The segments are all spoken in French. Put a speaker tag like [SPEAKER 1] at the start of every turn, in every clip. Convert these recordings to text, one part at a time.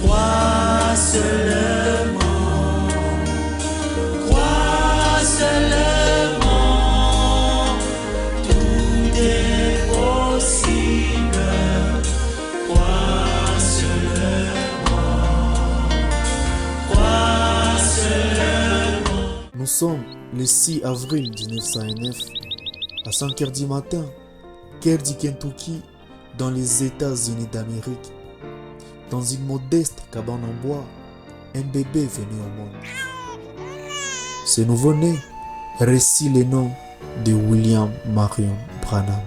[SPEAKER 1] Crois seulement, crois seulement, tout est possible. Crois seulement, crois seulement.
[SPEAKER 2] Nous sommes le 6 avril 1909, à 5 h du matin, guerre du Kentucky, dans les États-Unis d'Amérique. Dans une modeste cabane en bois, un bébé venait au monde. Ce nouveau-né récit le nom de William Marion Branham.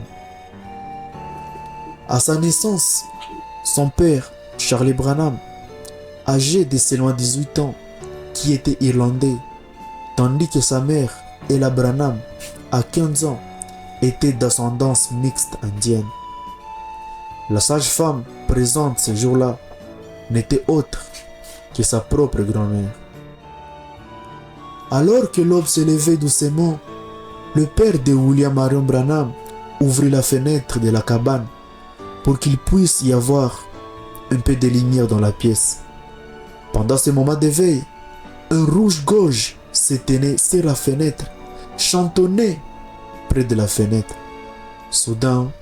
[SPEAKER 2] À sa naissance, son père, Charlie Branham, âgé de seulement 18 ans, qui était irlandais, tandis que sa mère, Ella Branham, à 15 ans, était d'ascendance mixte indienne. La sage-femme présente ce jour-là n'était autre que sa propre grand-mère. Alors que l'aube se levait doucement, le père de William Marion Branham ouvrit la fenêtre de la cabane pour qu'il puisse y avoir un peu de lumière dans la pièce. Pendant ce moment d'éveil, un rouge-gorge se tenait sur la fenêtre, chantonnait près de la fenêtre. Soudain,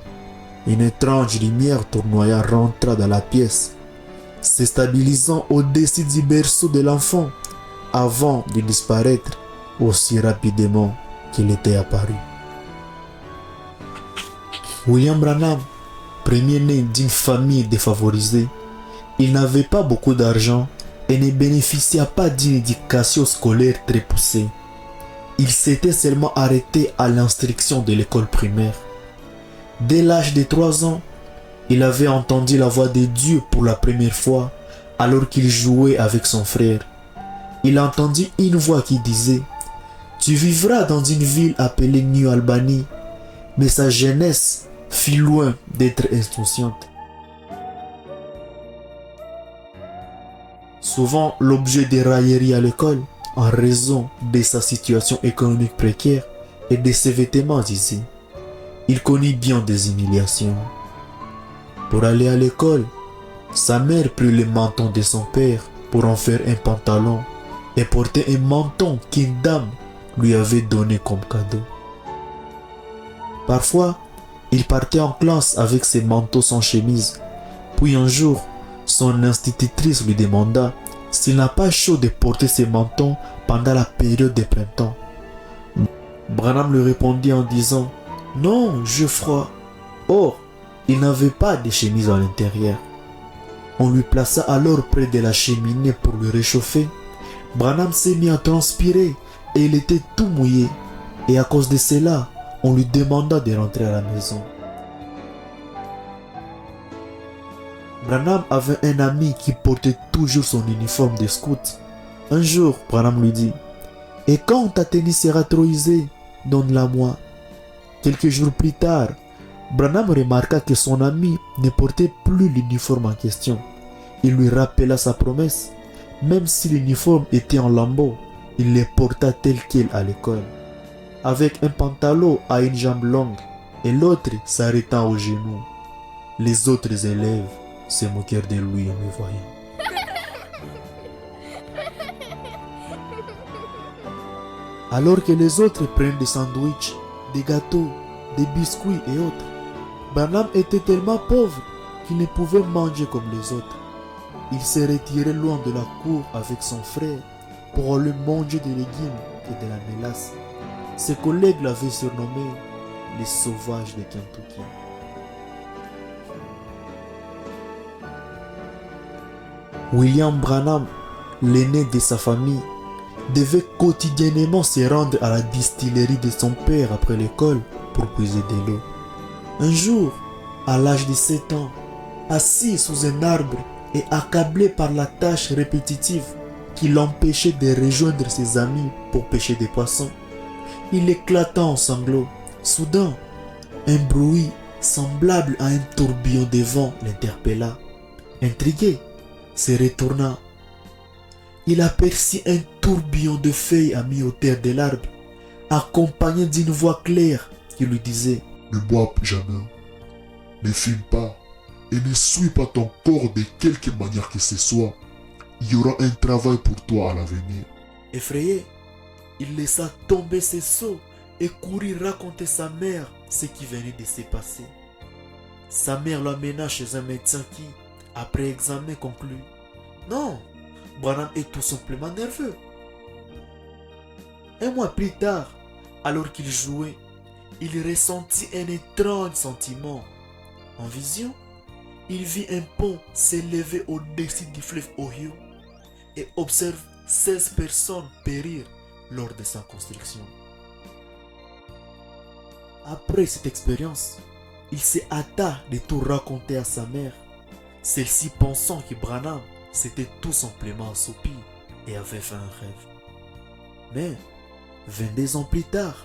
[SPEAKER 2] une étrange lumière tournoya rentra dans la pièce, se stabilisant au-dessus du berceau de l'enfant avant de disparaître aussi rapidement qu'il était apparu. William Branham, premier-né d'une famille défavorisée, il n'avait pas beaucoup d'argent et ne bénéficia pas d'une éducation scolaire très poussée. Il s'était seulement arrêté à l'instruction de l'école primaire. Dès l'âge de 3 ans, il avait entendu la voix de Dieu pour la première fois alors qu'il jouait avec son frère. Il entendit une voix qui disait « Tu vivras dans une ville appelée New Albany », mais sa jeunesse fut loin d'être insouciante. Souvent l'objet des railleries à l'école, en raison de sa situation économique précaire et de ses vêtements usés, il connut bien des humiliations. Pour aller à l'école, sa mère prit le menton de son père pour en faire un pantalon et porter un menton qu'une dame lui avait donné comme cadeau. Parfois, il partait en classe avec ses manteaux sans chemise. Puis un jour, son institutrice lui demanda s'il n'a pas chaud de porter ses mentons pendant la période de printemps. Branham lui répondit en disant « Non, j'ai froid ». Or, il n'avait pas de chemise à l'intérieur. On lui plaça alors près de la cheminée pour le réchauffer. Branham s'est mis à transpirer et il était tout mouillé. Et à cause de cela, on lui demanda de rentrer à la maison. Branham avait un ami qui portait toujours son uniforme de scout. Un jour, Branham lui dit « Et quand ta tenue sera trop usée, donne-la moi. » Quelques jours plus tard, Branham remarqua que son ami ne portait plus l'uniforme en question. Il lui rappela sa promesse. Même si l'uniforme était en lambeaux, il le porta tel quel à l'école, avec un pantalon à une jambe longue et l'autre s'arrêtant au genou. Les autres élèves se moquèrent de lui en le voyant. Alors que les autres prennent des sandwichs, des gâteaux, des biscuits et autres, Branham était tellement pauvre qu'il ne pouvait manger comme les autres. Il s'est retiré loin de la cour avec son frère pour aller manger des légumes et de la mélasse. Ses collègues l'avaient surnommé les sauvages de Kentucky. William Branham, l'aîné de sa famille, devait quotidiennement se rendre à la distillerie de son père après l'école pour puiser de l'eau. Un jour, à l'âge de 7 ans, assis sous un arbre et accablé par la tâche répétitive qui l'empêchait de rejoindre ses amis pour pêcher des poissons, il éclata en sanglots. Soudain, un bruit semblable à un tourbillon de vent l'interpella. Intrigué, se retourna. Il aperçut un tourbillon de feuilles à mi-hauteur de l'arbre, accompagné d'une voix claire qui lui disait
[SPEAKER 3] « Ne bois plus jamais, ne fume pas et ne souille pas ton corps de quelque manière que ce soit. il y aura un travail pour toi à l'avenir.
[SPEAKER 2] Effrayé, il laissa tomber ses seaux et courut raconter à sa mère ce qui venait de se passer. Sa mère l'amena chez un médecin qui, après examen, conclut: non, Branham est tout simplement nerveux. Un mois plus tard, alors qu'il jouait, il ressentit un étrange sentiment. En vision, il vit un pont s'élever au-dessus du fleuve Ohio et observe 16 personnes périr lors de sa construction. Après cette expérience, il se hâta de tout raconter à sa mère, celle-ci pensant que Branham s'était tout simplement assoupi et avait fait un rêve. Mais 22 ans plus tard,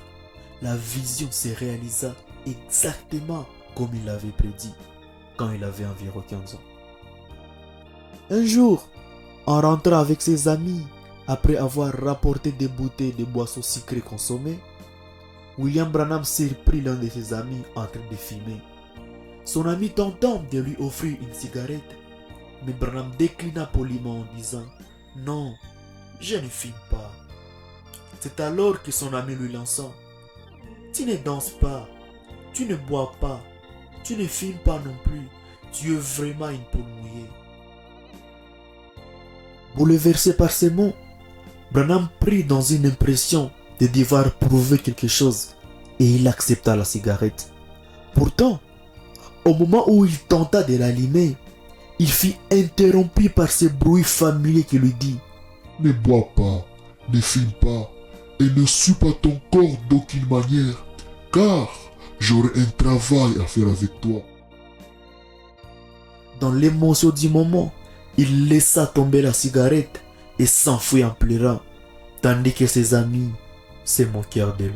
[SPEAKER 2] la vision se réalisa exactement comme il l'avait prédit quand il avait environ 15 ans. Un jour, en rentrant avec ses amis après avoir rapporté des bouteilles de boissons sucrées consommées, William Branham surprit l'un de ses amis en train de fumer. Son ami tenta de lui offrir une cigarette, mais Branham déclina poliment en disant: non, je ne fume pas. C'est alors que son ami lui lança: tu ne danses pas, tu ne bois pas, tu ne fumes pas non plus, tu es vraiment une poule mouillée. Bouleversé par ces mots, Branham prit dans une impression de devoir prouver quelque chose et il accepta la cigarette. Pourtant, au moment où il tenta de l'allumer, il fut interrompu par ce bruit familier qui lui dit:
[SPEAKER 3] Ne bois pas, ne fume pas, et ne suis pas ton corps d'aucune manière, car j'aurai un travail à faire avec toi.
[SPEAKER 2] Dans l'émotion du moment, il laissa tomber la cigarette et s'enfuit en pleurant, tandis que ses amis se moquèrent de lui.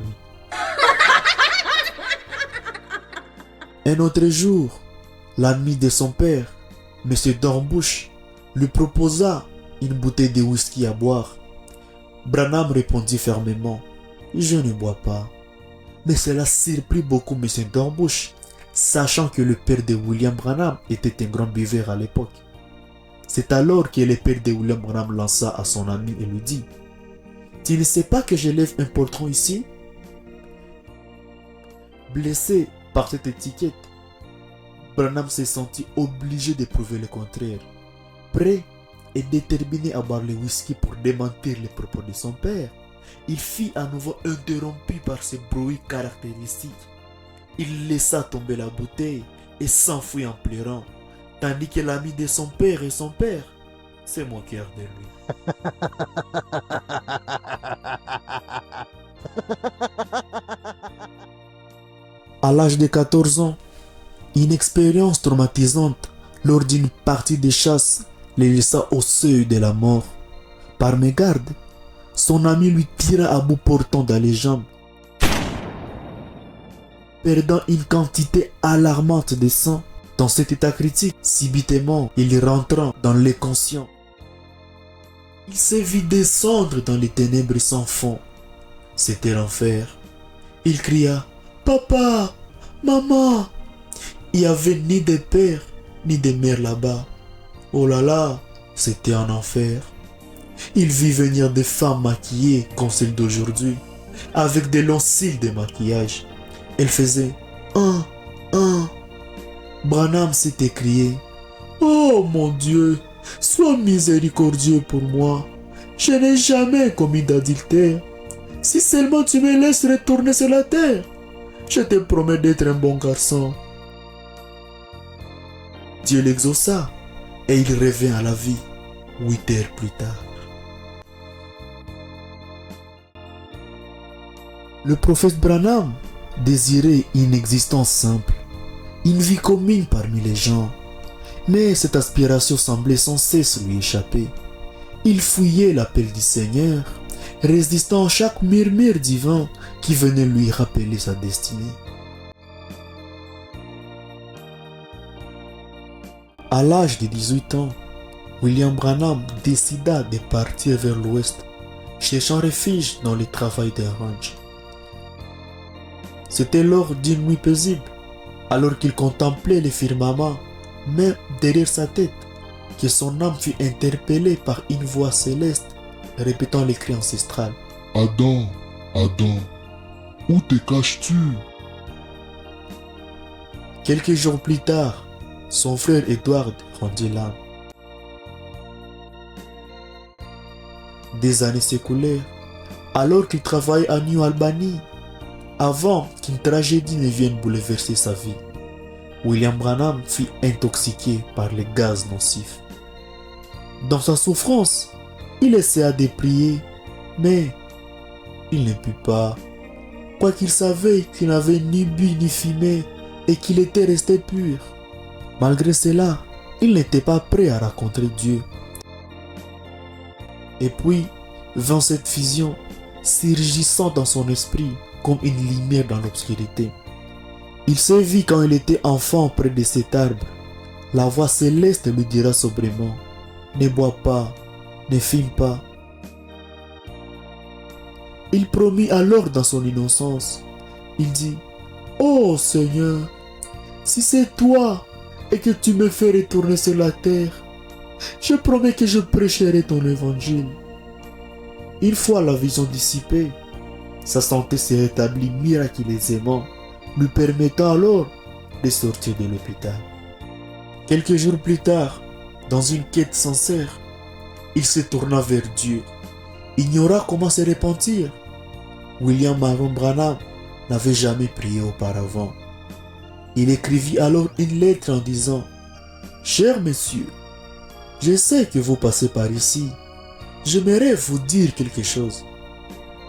[SPEAKER 2] Un autre jour, l'ami de son père, M. Dornbush, lui proposa une bouteille de whisky à boire. Branham répondit fermement: je ne bois pas. Mais cela surprit beaucoup M. Dornbush, sachant que le père de William Branham était un grand buveur à l'époque. C'est alors que le père de William Branham lança à son ami et lui dit: tu ne sais pas que je lève un portrait ici? Blessé par cette étiquette, Branham s'est senti obligé de prouver le contraire. Prêt et déterminé à boire le whisky pour démentir les propos de son père, il fut à nouveau interrompu par ce bruit caractéristique. Il laissa tomber la bouteille et s'enfuit en pleurant, tandis que l'ami de son père et son père se moquèrent de lui. À l'âge de 14 ans, une expérience traumatisante lors d'une partie de chasse le laissa au seuil de la mort. Par mégarde, son ami lui tira à bout portant dans les jambes. Perdant une quantité alarmante de sang, dans cet état critique, subitement, il rentra dans l'inconscient. Il se vit descendre dans les ténèbres sans fond. C'était l'enfer. Il cria: papa, maman. Il n'y avait ni de père ni de mère là-bas. Oh là là, c'était un enfer. Il vit venir des femmes maquillées comme celles d'aujourd'hui, avec des longs cils de maquillage. Elle faisait un. Branham s'est écrié: oh mon Dieu, sois miséricordieux pour moi. Je n'ai jamais commis d'adultère. Si seulement tu me laisses retourner sur la terre, je te promets d'être un bon garçon. Dieu l'exauça et il revint à la vie 8 heures plus tard. Le prophète Branham désirait une existence simple, une vie commune parmi les gens. Mais cette aspiration semblait sans cesse lui échapper. Il fouillait l'appel du Seigneur, résistant à chaque murmure divin qui venait lui rappeler sa destinée. À l'âge de 18 ans, William Branham décida de partir vers l'ouest, cherchant refuge dans le travail d'un ranch. C'était lors d'une nuit paisible, alors qu'il contemplait le firmament, mais derrière sa tête, que son âme fut interpellée par une voix céleste répétant les cris ancestral.
[SPEAKER 3] Adam, Adam, où te caches-tu?
[SPEAKER 2] Quelques jours plus tard, son frère Edward rendit l'âme. Des années s'écoulèrent, alors qu'il travaillait à New Albany, avant qu'une tragédie ne vienne bouleverser sa vie. William Branham fut intoxiqué par les gaz nocifs. Dans sa souffrance, il essaya de prier, mais il ne put pas, quoiqu'il savait qu'il n'avait ni bu ni fumé et qu'il était resté pur. Malgré cela, il n'était pas prêt à rencontrer Dieu. Et puis vint cette vision, surgissant dans son esprit comme une lumière dans l'obscurité. Il se vit quand il était enfant près de cet arbre. La voix céleste lui dira sobrement: ne bois pas, ne fume pas. Il promit alors dans son innocence. Il dit: ô Seigneur, si c'est toi et que tu me fais retourner sur la terre, je promets que je prêcherai ton évangile. Une fois la vision dissipée, sa santé se rétablit miraculeusement, lui permettant alors de sortir de l'hôpital. Quelques jours plus tard, dans une quête sincère, il se tourna vers Dieu. Ignora comment se repentir. William Marion Branham n'avait jamais prié auparavant. Il écrivit alors une lettre en disant: cher monsieur, je sais que vous passez par ici. J'aimerais vous dire quelque chose.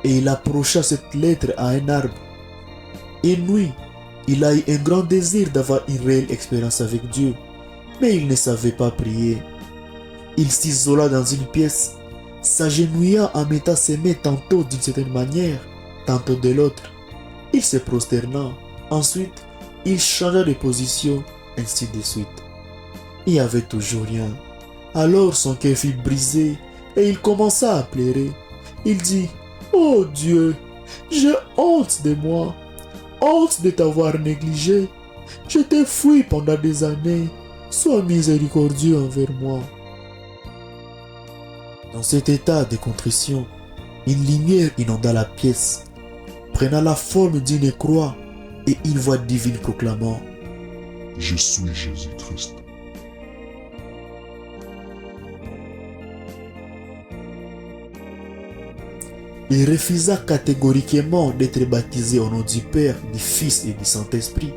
[SPEAKER 2] Et il approcha cette lettre à un arbre. Une nuit, il a eu un grand désir d'avoir une réelle expérience avec Dieu, mais il ne savait pas prier. Il s'isola dans une pièce, s'agenouilla en mettant ses mains tantôt d'une certaine manière, tantôt de l'autre. Il se prosterna. Ensuite, il changea de position, ainsi de suite. Il n'y avait toujours rien. Alors son cœur fut brisé et il commença à pleurer. Il dit: oh Dieu, j'ai honte de moi, honte de t'avoir négligé. Je t'ai fui pendant des années. Sois miséricordieux envers moi. Dans cet état de contrition, une lumière inonda la pièce, prenant la forme d'une croix et une voix divine proclamant:
[SPEAKER 3] Je suis Jésus-Christ.
[SPEAKER 2] Il refusa catégoriquement d'être baptisé au nom du Père, du Fils et du Saint-Esprit.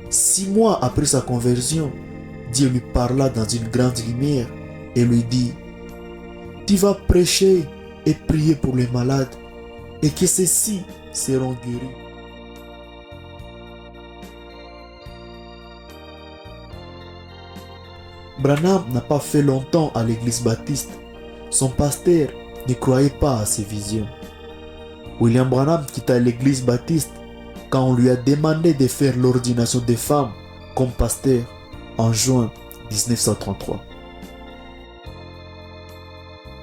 [SPEAKER 2] 6 mois après sa conversion, Dieu lui parla dans une grande lumière et lui dit: tu vas prêcher et prier pour les malades, et que ceux-ci seront guéris. Branham n'a pas fait longtemps à l'église baptiste. Son pasteur ne croyait pas à ses visions. William Branham quitta l'église baptiste quand on lui a demandé de faire l'ordination des femmes comme pasteur en juin 1933.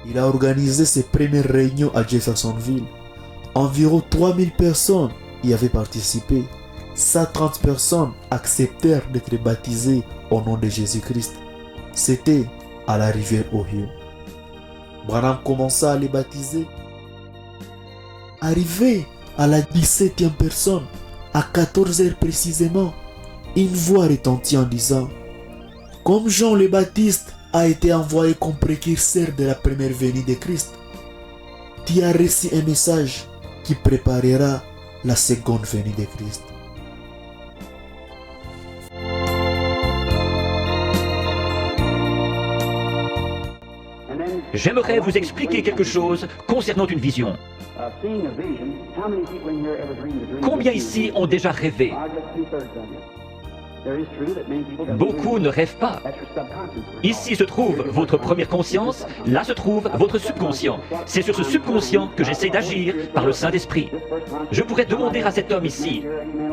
[SPEAKER 2] Il a organisé ses premières réunions à Jeffersonville. Environ 3000 personnes y avaient participé. 130 personnes acceptèrent d'être baptisées au nom de Jésus-Christ. C'était à la rivière Ohio. Branham commença à les baptiser. Arrivé à la 17e personne, à 14 heures précisément, une voix retentit en disant: comme Jean le Baptiste a été envoyé comme précurseur de la première venue de Christ, tu as reçu un message qui préparera la seconde venue de Christ.
[SPEAKER 4] J'aimerais vous expliquer quelque chose concernant une vision. Combien ici ont déjà rêvé? Beaucoup ne rêvent pas. Ici se trouve votre première conscience, là se trouve votre subconscient. C'est sur ce subconscient que j'essaie d'agir par le Saint-Esprit. Je pourrais demander à cet homme ici: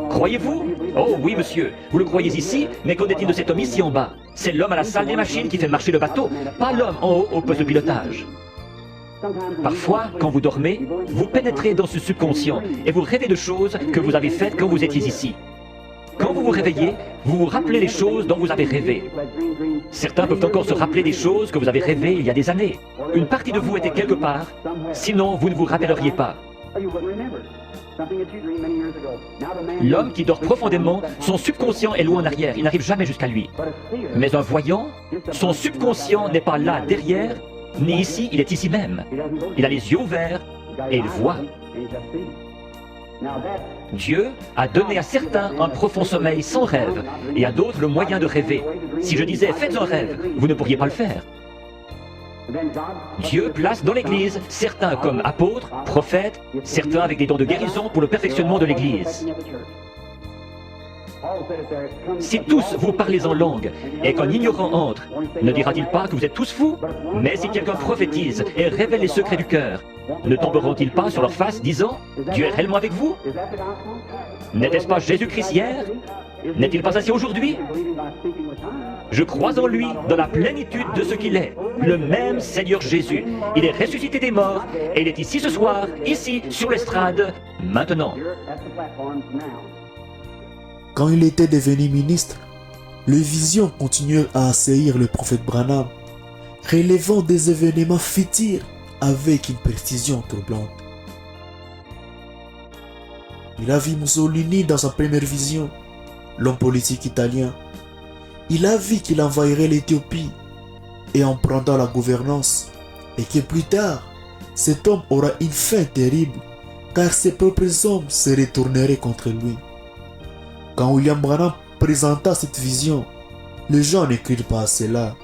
[SPEAKER 4] croyez-vous? Oh oui, monsieur, vous le croyez ici, mais qu'en est-il de cet homme ici en bas? C'est l'homme à la salle des machines qui fait marcher le bateau, pas l'homme en haut au poste de pilotage. Parfois, quand vous dormez, vous pénétrez dans ce subconscient et vous rêvez de choses que vous avez faites quand vous étiez ici. Quand vous vous vous réveillez, vous vous rappelez les choses dont vous avez rêvé. Certains peuvent encore se rappeler des choses que vous avez rêvées il y a des années. Une partie de vous était quelque part, sinon vous ne vous rappelleriez pas. L'homme qui dort profondément, son subconscient est loin en arrière, il n'arrive jamais jusqu'à lui. Mais un voyant, son subconscient n'est pas là derrière, ni ici, il est ici même. Il a les yeux ouverts et il voit. Dieu a donné à certains un profond sommeil sans rêve et à d'autres le moyen de rêver. Si je disais faites un rêve, vous ne pourriez pas le faire. Dieu place dans l'Église certains comme apôtres, prophètes, certains avec des dons de guérison pour le perfectionnement de l'Église. Si tous vous parlez en langue et qu'un ignorant entre, ne dira-t-il pas que vous êtes tous fous? Mais si quelqu'un prophétise et révèle les secrets du cœur, ne tomberont-ils pas sur leur face disant « Dieu est réellement avec vous » N'était-ce pas Jésus-Christ hier? N'est-il pas ainsi aujourd'hui? Je crois en lui dans la plénitude de ce qu'il est, le même Seigneur Jésus. Il est ressuscité des morts et il est ici ce soir, ici, sur l'estrade, maintenant.
[SPEAKER 2] Quand il était devenu ministre, les visions continuaient à assaillir le prophète Branham, relevant des événements futurs avec une précision troublante. Il a vu Mussolini dans sa première vision, l'homme politique italien. Il a vu qu'il envahirait l'Éthiopie et en prendant la gouvernance, et que plus tard, cet homme aura une fin terrible, car ses propres hommes se retourneraient contre lui. Quand William Branham présenta cette vision, les gens ne crurent pas à cela,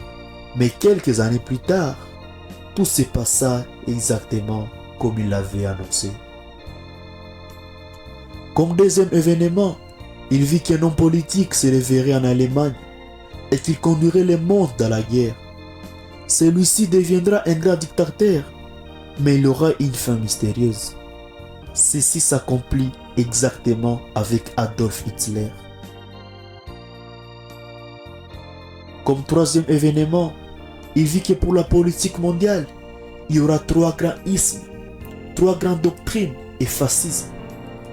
[SPEAKER 2] mais quelques années plus tard, tout se passa exactement comme il l'avait annoncé. Comme deuxième événement, il vit qu'un homme politique se révérait en Allemagne et qu'il conduirait le monde dans la guerre. Celui-ci deviendra un grand dictateur, mais il aura une fin mystérieuse. Ceci s'accomplit exactement avec Adolf Hitler. Comme troisième événement, il vit que pour la politique mondiale, il y aura trois grands ismes, trois grandes doctrines et fascisme,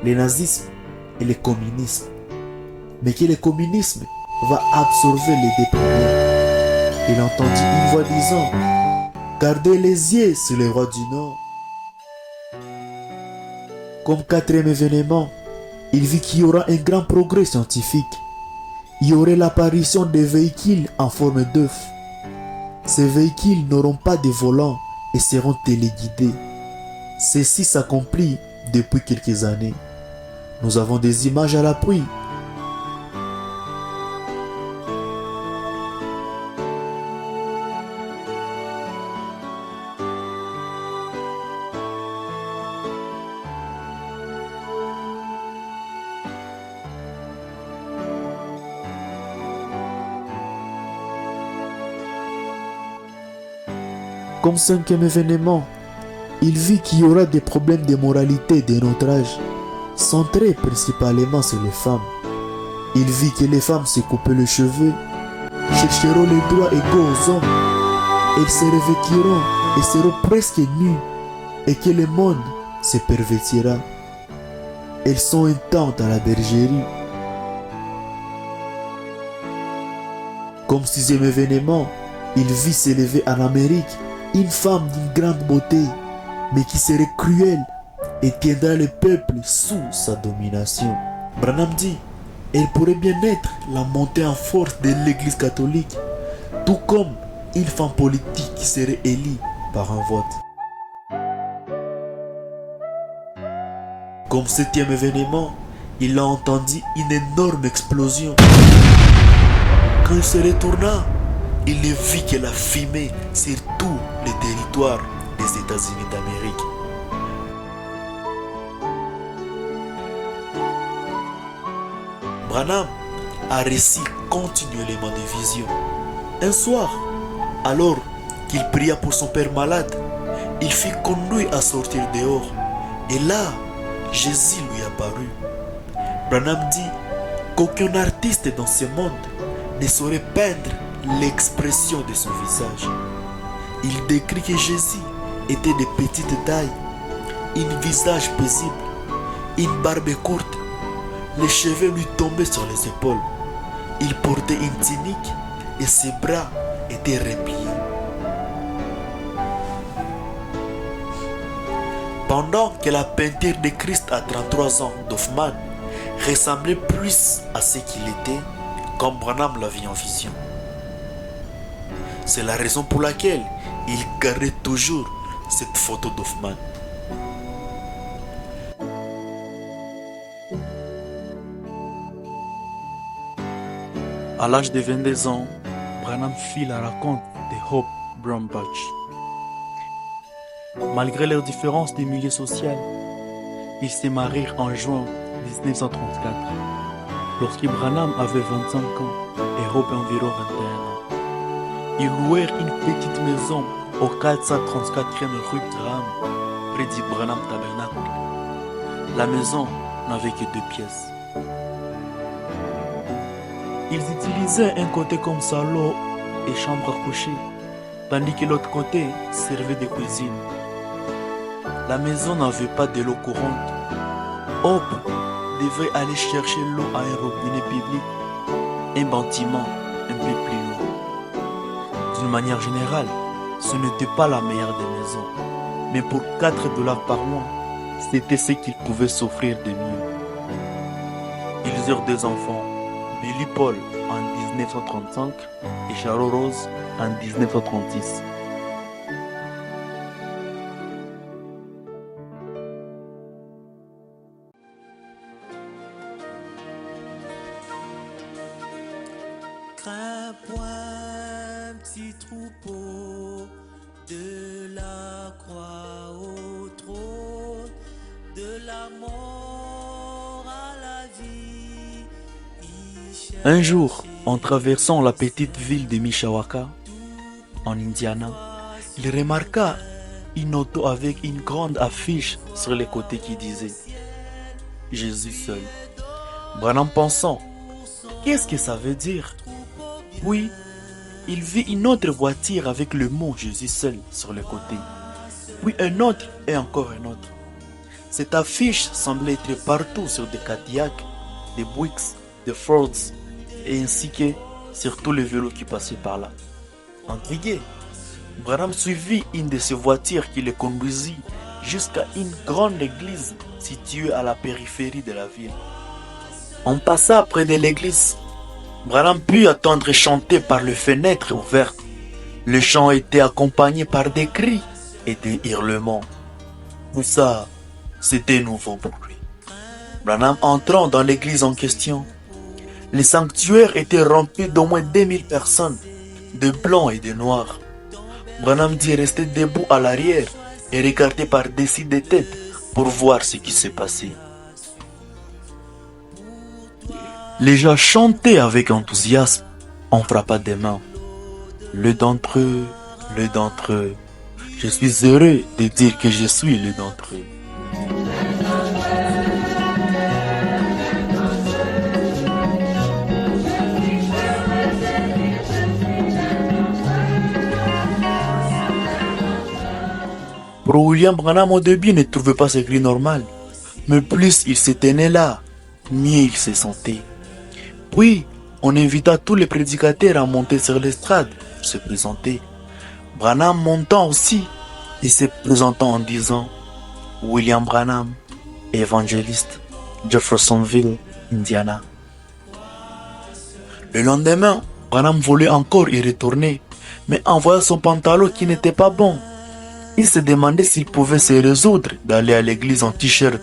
[SPEAKER 2] le nazisme et le communisme. Mais que le communisme va absorber les deux premiers. Il entendit une voix disant « Gardez les yeux sur les rois du Nord ». Comme quatrième événement, il vit qu'il y aura un grand progrès scientifique. Il y aurait l'apparition de véhicules en forme d'œuf. Ces véhicules n'auront pas de volant et seront téléguidés. Ceci s'accomplit depuis quelques années. Nous avons des images à l'appui. Comme cinquième événement, il vit qu'il y aura des problèmes de moralité de notre âge, centrés principalement sur les femmes. Il vit que les femmes se coupent les cheveux, chercheront les droits égaux aux hommes, elles se revêtiront et seront presque nues, et que le monde se pervertira. Elles sont un temps dans la bergerie. Comme sixième événement, il vit s'élever en Amérique une femme d'une grande beauté, mais qui serait cruelle et tiendra le peuple sous sa domination. Branham dit, elle pourrait bien être la montée en force de l'église catholique, tout comme une femme politique qui serait élue par un vote. Comme septième événement, il a entendu une énorme explosion. Quand il se retourna, il ne vit que la fumée sur tout le territoire des États-Unis d'Amérique. Branham a reçu continuellement des visions. Un soir, alors qu'il pria pour son père malade, il fut conduit à sortir dehors. Et là, Jésus lui apparut. Branham dit qu'aucun artiste dans ce monde ne saurait peindre l'expression de son visage. Il décrit que Jésus était de petite taille, un visage paisible, une barbe courte, Les cheveux lui tombaient sur les épaules. Il portait une tunique et ses bras étaient repliés. Pendant que la peinture de Christ à 33 ans d'Hoffmann ressemblait plus à ce qu'il était, comme Branham l'avait en vision. C'est la raison pour laquelle il gardait toujours cette photo d'Hoffmann.
[SPEAKER 5] À l'âge de 22 ans, Branham fit la rencontre de Hope Brambach. Malgré leurs différences de milieu social, ils se marièrent en juin 1934, lorsque Branham avait 25 ans et Hope environ 21 ans. Ils louèrent une petite maison au 434e rue Graham, près du Branham Tabernacle. La maison n'avait que 2 pièces. Ils utilisaient un côté comme salon et chambre à coucher, tandis que l'autre côté servait de cuisine. La maison n'avait pas de l'eau courante. Hope devait aller chercher l'eau à un robinet public, un bâtiment un peu plus loin. D'une manière générale, ce n'était pas la meilleure des maisons, mais pour $4 par mois, c'était ce qu'ils pouvaient s'offrir de mieux. Ils eurent 2 enfants, Billy Paul en 1935 et Charles Rose en 1936.
[SPEAKER 1] Crains point, petit troupeau, de la croix au trône, de la mort à la vie.
[SPEAKER 5] Un jour, en traversant la petite ville de Mishawaka, en Indiana, il remarqua une auto avec une grande affiche sur les côtés qui disait « Jésus seul ». Branham pensant « Qu'est-ce que ça veut dire ?» Puis, il vit une autre voiture avec le mot « Jésus seul » sur le côté. Puis un autre et encore un autre. Cette affiche semblait être partout sur des Cadillacs, des Buicks, des Fords, et ainsi que sur tous les vélos qui passaient par là. Intrigué, Branham suivit une de ces voitures qui le conduisit jusqu'à une grande église située à la périphérie de la ville. On passa près de l'église. Branham put entendre chanter par les fenêtres ouvertes. Le chant était accompagné par des cris et des hurlements. Tout ça, c'était nouveau pour lui. Branham entrant dans l'église en question, le sanctuaire était rempli d'au moins 2000 personnes, de blancs et de noirs. Branham dit rester debout à l'arrière et regarder par-dessus des têtes pour voir ce qui s'est passé. Les gens chantaient avec enthousiasme. On frappa des mains. Le d'entre eux, je suis heureux de dire que je suis le d'entre eux. Pour William Branham, au début, ne trouvait pas ce cri normal. Mais plus il se tenait là, mieux il se sentait. Puis, on invita tous les prédicateurs à monter sur l'estrade pour se présenter. Branham montant aussi et se présentant en disant « William Branham, évangéliste, Jeffersonville, Indiana ». Le lendemain, Branham voulait encore y retourner, mais en voyant son pantalon qui n'était pas bon, il se demandait s'il pouvait se résoudre d'aller à l'église en t-shirt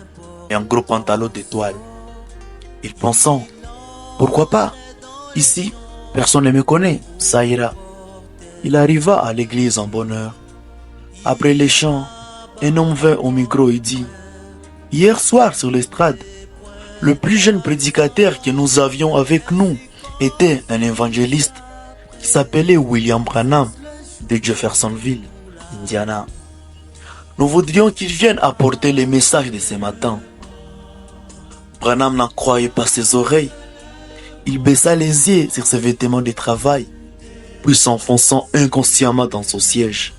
[SPEAKER 5] et en gros pantalon d'étoile. Il pensant, pourquoi pas? Ici, personne ne me connaît, ça ira. Il arriva à l'église en bonne heure. Après les chants, un homme vint au micro et dit, hier soir sur l'estrade, le plus jeune prédicateur que nous avions avec nous était un évangéliste qui s'appelait William Branham de Jeffersonville, Indiana. Nous voudrions qu'il vienne apporter les messages de ce matin. Branham n'en croyait pas ses oreilles. Il baissa les yeux sur ses vêtements de travail, puis s'enfonçant inconsciemment dans son siège.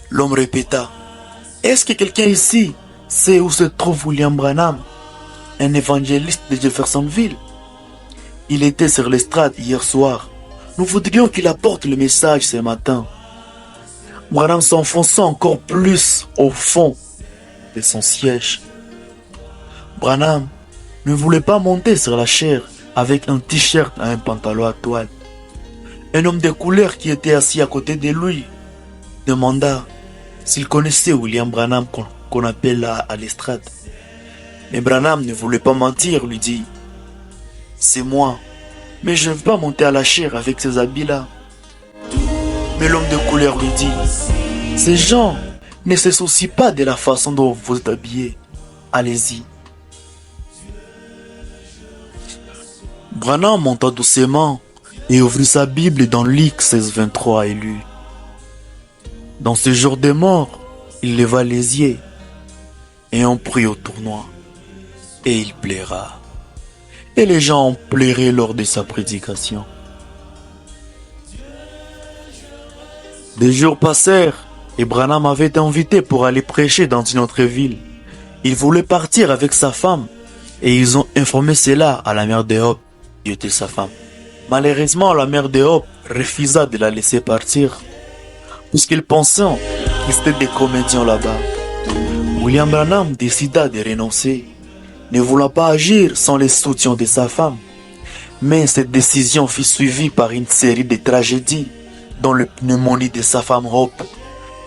[SPEAKER 5] L'homme répéta, « Est-ce que quelqu'un ici sait où se trouve William Branham, un évangéliste de Jeffersonville. Il était sur l'estrade hier soir. Nous voudrions qu'il apporte le message ce matin. Branham s'enfonça encore plus au fond de son siège. Branham ne voulait pas monter sur la chaire avec un t-shirt et un pantalon à toile. Un homme de couleur qui était assis à côté de lui demanda s'il connaissait William Branham qu'on appelle là à l'estrade. Mais Branham ne voulait pas mentir, lui dit « C'est moi, mais je ne veux pas monter à la chaire avec ces habits-là. » Mais l'homme de couleur lui dit « Ces gens ne se soucient pas de la façon dont vous êtes habillés. Allez-y. » Branham monta doucement et ouvrit sa Bible dans Luc 16:23 et lut. Dans ce jour des morts, il leva les yeux et on prit au tournoi, et il plaira. Et les gens ont pleuré lors de sa prédication. Des jours passèrent et Branham avait été invité pour aller prêcher dans une autre ville. Il voulait partir avec sa femme et ils ont informé cela à la mère de Hope, qui était sa femme. Malheureusement, la mère de Hope refusa de la laisser partir, puisqu'ils pensaient qu'ils étaient des comédiens là-bas. William Branham décida de renoncer, ne voulant pas agir sans le soutien de sa femme. Mais cette décision fut suivie par une série de tragédies, dont la pneumonie de sa femme Hope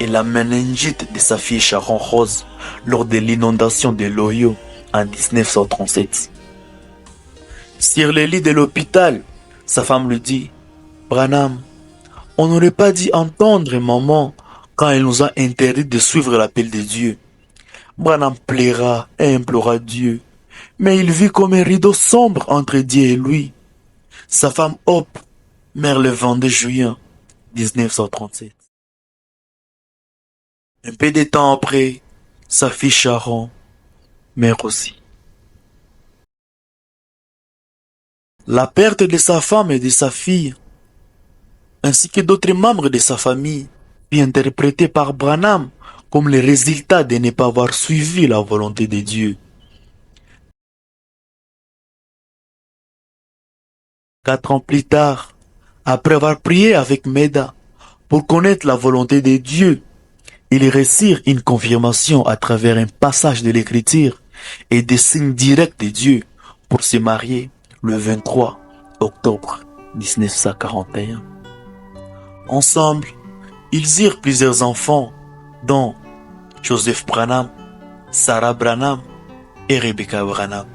[SPEAKER 5] et la méningite de sa fille Sharon Rose lors de l'inondation de l'Ohio en 1937. Sur le lit de l'hôpital, sa femme lui dit « Branham, on n'aurait pas dû entendre maman quand elle nous a interdit de suivre l'appel de Dieu. » Branham pleura et implora Dieu, mais il vit comme un rideau sombre entre Dieu et lui. Sa femme Hope meurt le 22 juillet 1937. Un peu de temps après, sa fille Sharon meurt aussi. La perte de sa femme et de sa fille, ainsi que d'autres membres de sa famille, fut interprétée par Branham comme le résultat de ne pas avoir suivi la volonté de Dieu. 4 ans plus tard, après avoir prié avec Meda pour connaître la volonté de Dieu, ils reçurent une confirmation à travers un passage de l'Écriture et des signes directs de Dieu pour se marier le 23 octobre 1941. Ensemble, ils eurent plusieurs enfants, dont Joseph Branham, Sarah Branham et Rebecca Branham.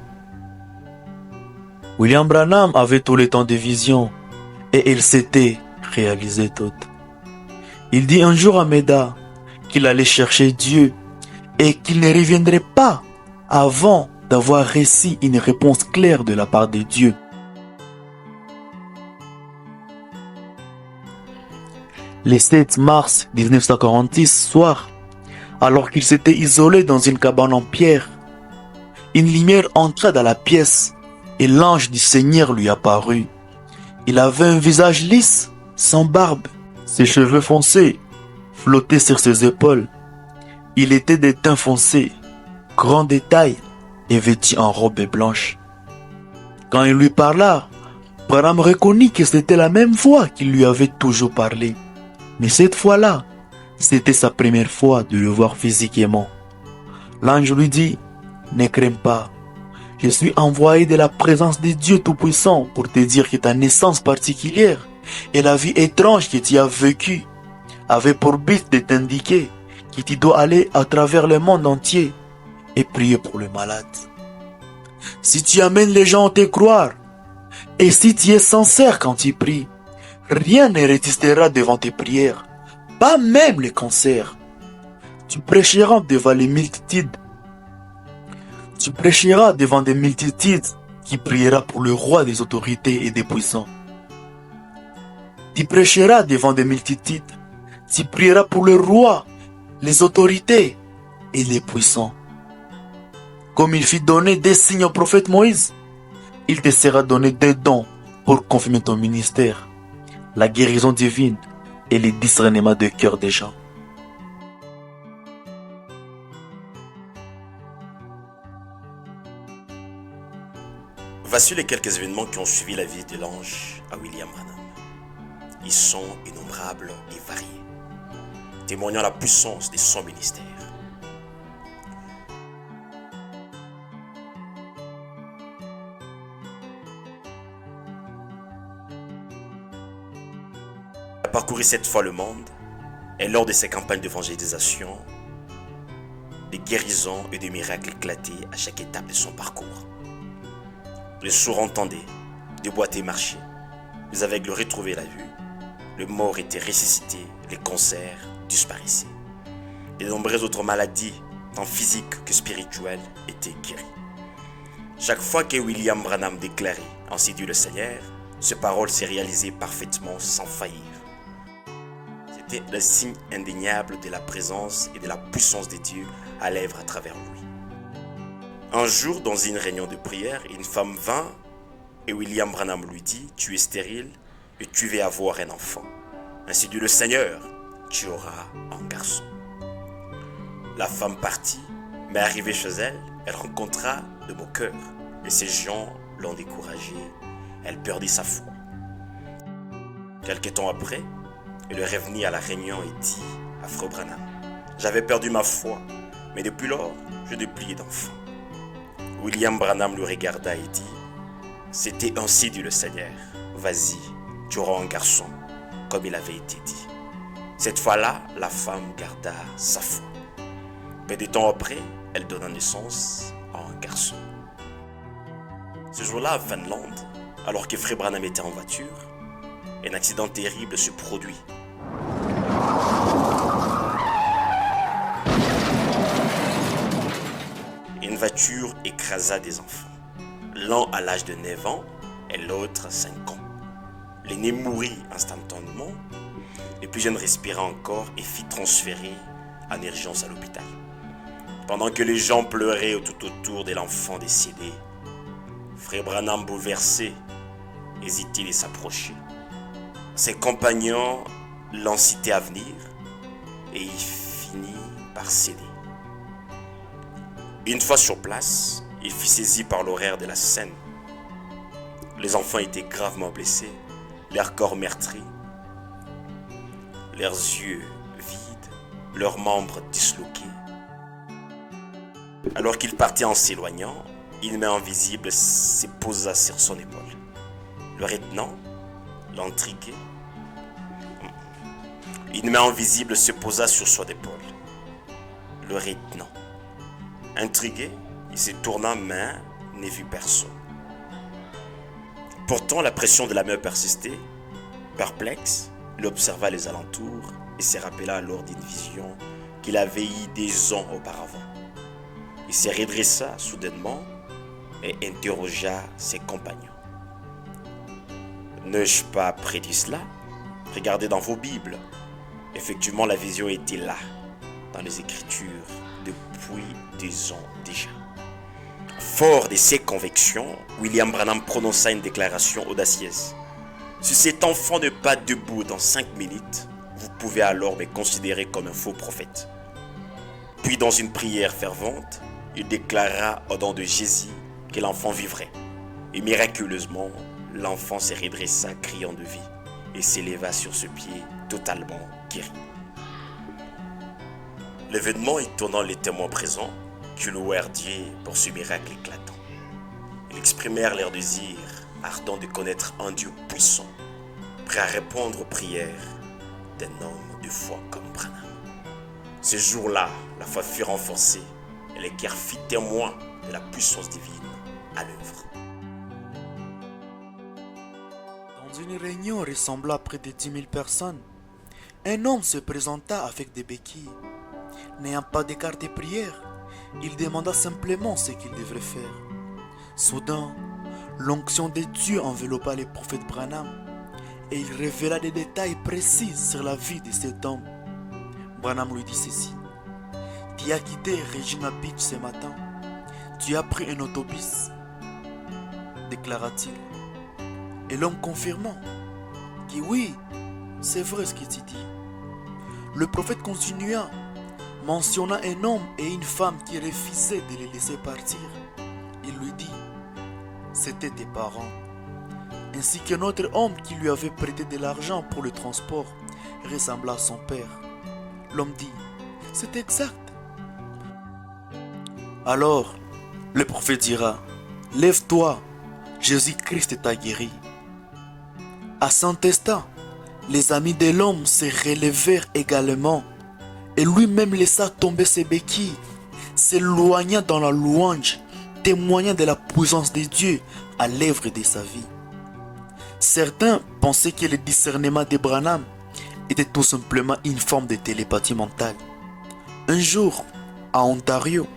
[SPEAKER 5] William Branham avait tout le temps de vision et il s'était réalisé toutes. Il dit un jour à Meda qu'il allait chercher Dieu et qu'il ne reviendrait pas avant d'avoir reçu une réponse claire de la part de Dieu. Le 7 mars 1946 soir, alors qu'il s'était isolé dans une cabane en pierre, une lumière entra dans la pièce et l'ange du Seigneur lui apparut. Il avait un visage lisse, sans barbe, ses cheveux foncés flottaient sur ses épaules. Il était de teint foncé, grand de taille et vêtu en robe blanche. Quand il lui parla, Branham reconnut que c'était la même voix qui lui avait toujours parlé. Mais cette fois-là, c'était sa première fois de le voir physiquement. L'ange lui dit, « Ne crains pas, je suis envoyé de la présence de Dieu Tout-Puissant pour te dire que ta naissance particulière et la vie étrange que tu as vécue avait pour but de t'indiquer que tu dois aller à travers le monde entier et prier pour les malades. Si tu amènes les gens à te croire, et si tu es sincère quand tu pries, rien ne résistera devant tes prières, pas même le cancer. Tu prêcheras devant les multitudes. Tu prêcheras devant des multitudes qui priera pour le roi des autorités et des puissants. Tu prêcheras devant des multitudes. Tu prieras pour le roi, les autorités et les puissants. Comme il fit donner des signes au prophète Moïse, il te sera donné des dons pour confirmer ton ministère, la guérison divine et le discernement de cœur des gens.
[SPEAKER 6] Voici les quelques événements qui ont suivi la visite de l'ange à William Branham. Ils sont innombrables et variés, témoignant la puissance de son ministère. Il a parcouru 7 fois le monde et lors de ses campagnes d'évangélisation, des guérisons et des miracles éclatés à chaque étape de son parcours. Les sourds entendaient, les boiteux marchaient, les aveugles retrouvaient la vue, les morts étaient ressuscités, les cancers disparaissaient. De nombreuses autres maladies, tant physiques que spirituelles, étaient guéries. Chaque fois que William Branham déclarait « Ainsi dit le Seigneur », ces paroles s'est réalisées parfaitement sans faillir. C'était le signe indéniable de la présence et de la puissance de Dieu à l'œuvre à travers lui. Un jour, dans une réunion de prière, une femme vint et William Branham lui dit « Tu es stérile et tu vas avoir un enfant. Ainsi dit le Seigneur, tu auras un garçon. » La femme partit, mais arrivée chez elle, elle rencontra de beaux cœurs et ces gens l'ont découragée. Elle perdit sa foi. Quelque temps après, elle est revenue à la réunion et dit à Frère Branham « J'avais perdu ma foi, mais depuis lors, je n'ai plus d'enfant. » William Branham le regarda et dit « C'était ainsi dit le Seigneur. Vas-y, tu auras un garçon, comme il avait été dit. » Cette fois-là, la femme garda sa foi. Peu de temps après, elle donna naissance à un garçon. Ce jour-là, à Finlande, alors que Frère Branham était en voiture, un accident terrible se produit. Une voiture écrasa des enfants, l'un à l'âge de 9 ans et l'autre 5 ans. L'aîné mourut instantanément, le plus jeune respira encore et fit transférer en urgence à l'hôpital. Pendant que les gens pleuraient tout autour de l'enfant décédé, Frère Branham, bouleversé, hésitait de s'approcher. Ses compagnons l'incitaient à venir et il finit par céder. Une fois sur place, il fut saisi par l'horreur de la scène. Les enfants étaient gravement blessés, leurs corps meurtris, leurs yeux vides, leurs membres disloqués. Alors qu'il partait en s'éloignant, une main invisible se posa sur son épaule. Le retenant, l'intrigué, une main invisible se posa sur son épaule. Le retenant. Intrigué, il se tourna, mais ne vit personne. Pourtant, la pression de la main persistait. Perplexe, il observa les alentours et se rappela alors d'une vision qu'il avait eue des ans auparavant. Il se redressa soudainement et interrogea ses compagnons. « N'ai-je pas prédit cela? Regardez dans vos Bibles. » Effectivement, la vision était là, dans les Écritures, depuis des ans déjà. Fort de ses convictions, William Branham prononça une déclaration audacieuse. « Si cet enfant n'est pas debout dans 5 minutes, vous pouvez alors me considérer comme un faux prophète. » Puis dans une prière fervente, il déclara au nom de Jésus que l'enfant vivrait. Et miraculeusement, l'enfant se redressa criant de vie et s'éleva sur ce pied totalement guéri. L'événement étonnant les témoins présents qui louèrent Dieu pour ce miracle éclatant. Ils exprimèrent leur désir ardent de connaître un Dieu puissant, prêt à répondre aux prières d'un homme de foi comme Branham. Ce jour-là, la foi fut renforcée et le cœur fit témoin de la puissance divine à l'œuvre.
[SPEAKER 5] Dans une réunion ressemblant à près de 10 000 personnes, un homme se présenta avec des béquilles. N'ayant pas de carte de prière, il demanda simplement ce qu'il devrait faire. Soudain, l'onction de Dieu enveloppa le prophète Branham et il révéla des détails précis sur la vie de cet homme. Branham lui dit ceci: « Tu as quitté Regina Beach ce matin. Tu as pris un autobus, déclara-t-il. Et l'homme confirmant que oui, c'est vrai ce que tu dis. Le prophète continua, mentionna un homme et une femme qui refusaient de les laisser partir. Il lui dit: c'étaient tes parents. Ainsi qu'un autre homme qui lui avait prêté de l'argent pour le transport ressembla à son père. L'homme dit, c'est exact. Alors, le prophète dira, lève-toi, Jésus-Christ t'a guéri. À cet instant, les amis de l'homme se relevèrent également, et lui-même laissa tomber ses béquilles, s'éloigna dans la louange, témoignant de la puissance de Dieu à l'œuvre de sa vie. Certains pensaient que le discernement de Branham était tout simplement une forme de télépathie mentale. Un jour, à Ontario,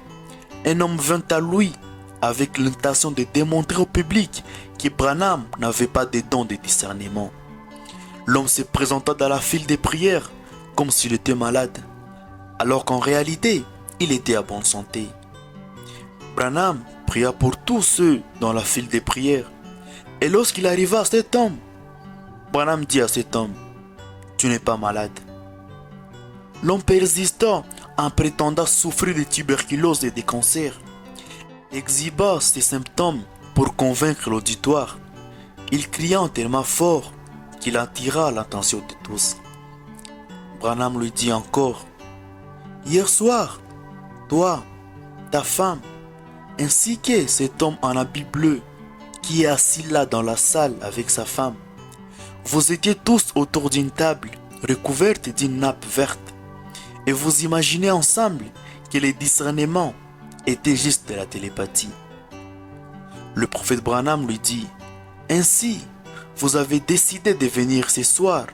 [SPEAKER 5] un homme vint à lui avec l'intention de démontrer au public que Branham n'avait pas de don de discernement. L'homme se présenta dans la file de prière comme s'il était malade, alors qu'en réalité, il était à bonne santé. Branham pria pour tous ceux dans la file de prière. Et lorsqu'il arriva à cet homme, Branham dit à cet homme, « Tu n'es pas malade. » L'homme persista en prétendant souffrir de tuberculose et de cancer. Exhiba ses symptômes pour convaincre l'auditoire. Il cria tellement fort qu'il attira l'attention de tous. Branham lui dit encore, « Hier soir, toi, ta femme, ainsi que cet homme en habit bleu qui est assis là dans la salle avec sa femme, vous étiez tous autour d'une table recouverte d'une nappe verte et vous imaginez ensemble que le discernement était juste de la télépathie. » Le prophète Branham lui dit, « Ainsi, vous avez décidé de venir ce soir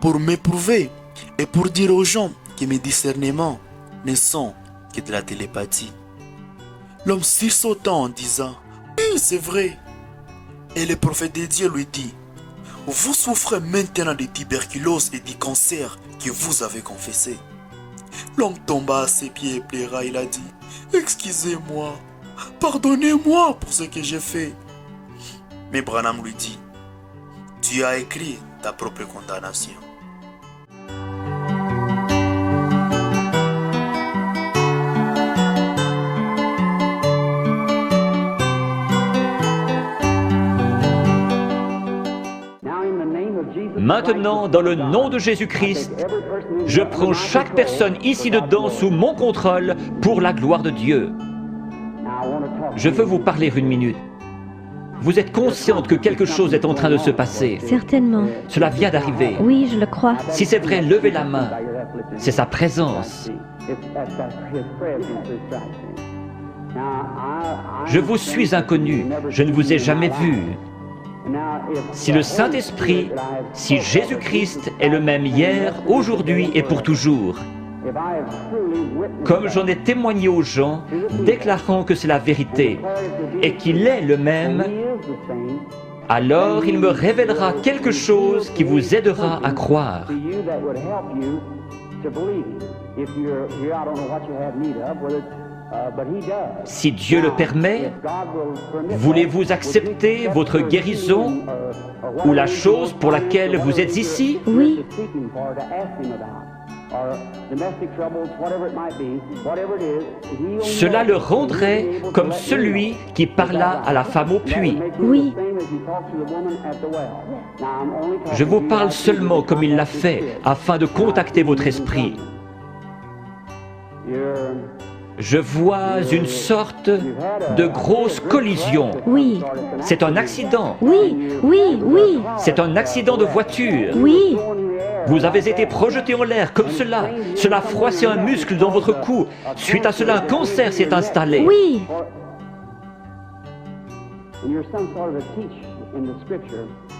[SPEAKER 5] pour m'éprouver et pour dire aux gens que mes discernements ne sont que de la télépathie. » L'homme sursauta en disant, « Oui, c'est vrai. » Et le prophète de Dieu lui dit, « Vous souffrez maintenant de tuberculose et du cancer que vous avez confessé. » L'homme tomba à ses pieds et pleura. Il a dit, « Excusez-moi, pardonnez-moi pour ce que j'ai fait. » Mais Branham lui dit, « Tu as écrit ta propre condamnation. »
[SPEAKER 4] Maintenant, dans le nom de Jésus-Christ, je prends chaque personne ici dedans sous mon contrôle pour la gloire de Dieu. Je veux vous parler une minute. Vous êtes consciente que quelque chose est en train de se passer?
[SPEAKER 7] Certainement.
[SPEAKER 4] Cela vient d'arriver.
[SPEAKER 7] Oui, je le crois.
[SPEAKER 4] Si c'est vrai, levez la main. C'est sa présence. Je vous suis inconnu. Je ne vous ai jamais vu. Si le Saint-Esprit, si Jésus-Christ est le même hier, aujourd'hui et pour toujours, comme j'en ai témoigné aux gens, déclarant que c'est la vérité et qu'il est le même, alors il me révélera quelque chose qui vous aidera à croire. Si Dieu le permet, voulez-vous accepter votre guérison ou la chose pour laquelle vous êtes ici?
[SPEAKER 7] Oui.
[SPEAKER 4] Cela le rendrait comme celui qui parla à la femme au puits.
[SPEAKER 7] Oui.
[SPEAKER 4] Je vous parle seulement comme il l'a fait, afin de contacter votre esprit. Je vois une sorte de grosse collision.
[SPEAKER 7] Oui.
[SPEAKER 4] C'est un accident.
[SPEAKER 7] Oui, oui, oui.
[SPEAKER 4] C'est un accident de voiture.
[SPEAKER 7] Oui.
[SPEAKER 4] Vous avez été projeté en l'air comme cela. Cela froissait un muscle dans votre cou. Suite à cela, un cancer s'est installé.
[SPEAKER 7] Oui.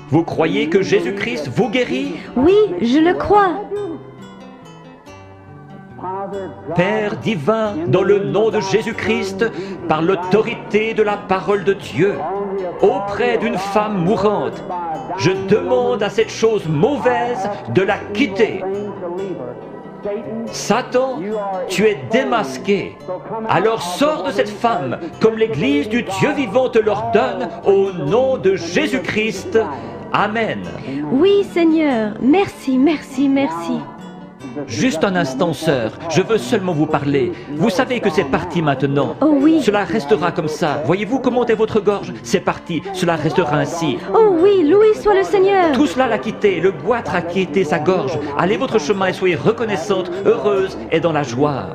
[SPEAKER 4] Vous croyez que Jésus-Christ vous guérit?
[SPEAKER 7] Oui, je le crois.
[SPEAKER 4] Père divin, dans le nom de Jésus-Christ, par l'autorité de la parole de Dieu, auprès d'une femme mourante, je demande à cette chose mauvaise de la quitter. Satan, tu es démasqué. Alors sors de cette femme, comme l'Église du Dieu vivant te l'ordonne, au nom de Jésus-Christ. Amen.
[SPEAKER 7] Oui, Seigneur. Merci, merci, merci.
[SPEAKER 4] Juste un instant, sœur, je veux seulement vous parler. Vous savez que c'est parti maintenant.
[SPEAKER 7] Oh oui.
[SPEAKER 4] Cela restera comme ça. Voyez-vous comment est votre gorge? C'est parti, cela restera ainsi.
[SPEAKER 7] Oh oui, loué soit le Seigneur.
[SPEAKER 4] Tout cela l'a quitté, le goitre a quitté sa gorge. Allez votre chemin et soyez reconnaissante, heureuse et dans la joie.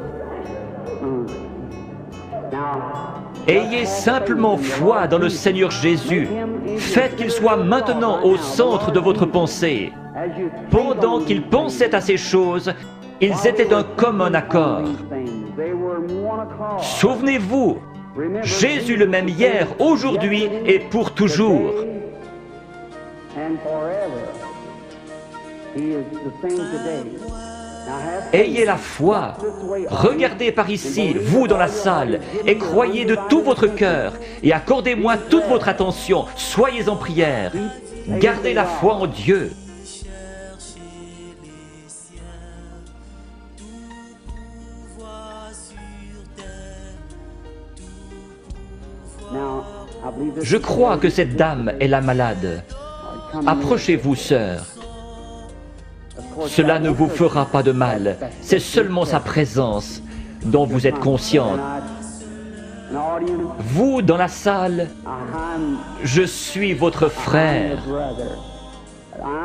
[SPEAKER 4] Ayez simplement foi dans le Seigneur Jésus. Faites qu'il soit maintenant au centre de votre pensée. Pendant qu'ils pensaient à ces choses, ils étaient d'un commun accord. Souvenez-vous, Jésus le même hier, aujourd'hui et pour toujours. Ayez la foi. Regardez par ici, vous dans la salle, et croyez de tout votre cœur, et accordez-moi toute votre attention. Soyez en prière. Gardez la foi en Dieu. Je crois que cette dame est la malade. Approchez-vous, sœur. Cela ne vous fera pas de mal. C'est seulement sa présence dont vous êtes consciente. Vous, dans la salle, je suis votre frère.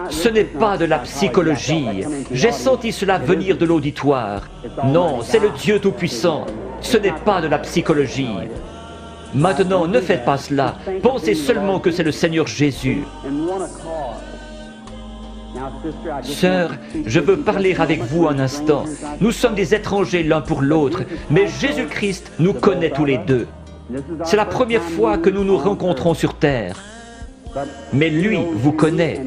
[SPEAKER 4] Ce n'est pas de la psychologie. J'ai senti cela venir de l'auditoire. Non, c'est le Dieu Tout-Puissant. Ce n'est pas de la psychologie. Maintenant, ne faites pas cela. Pensez seulement que c'est le Seigneur Jésus. Sœur, je veux parler avec vous un instant. Nous sommes des étrangers l'un pour l'autre, mais Jésus-Christ nous connaît tous les deux. C'est la première fois que nous nous rencontrons sur terre. Mais lui vous connaît.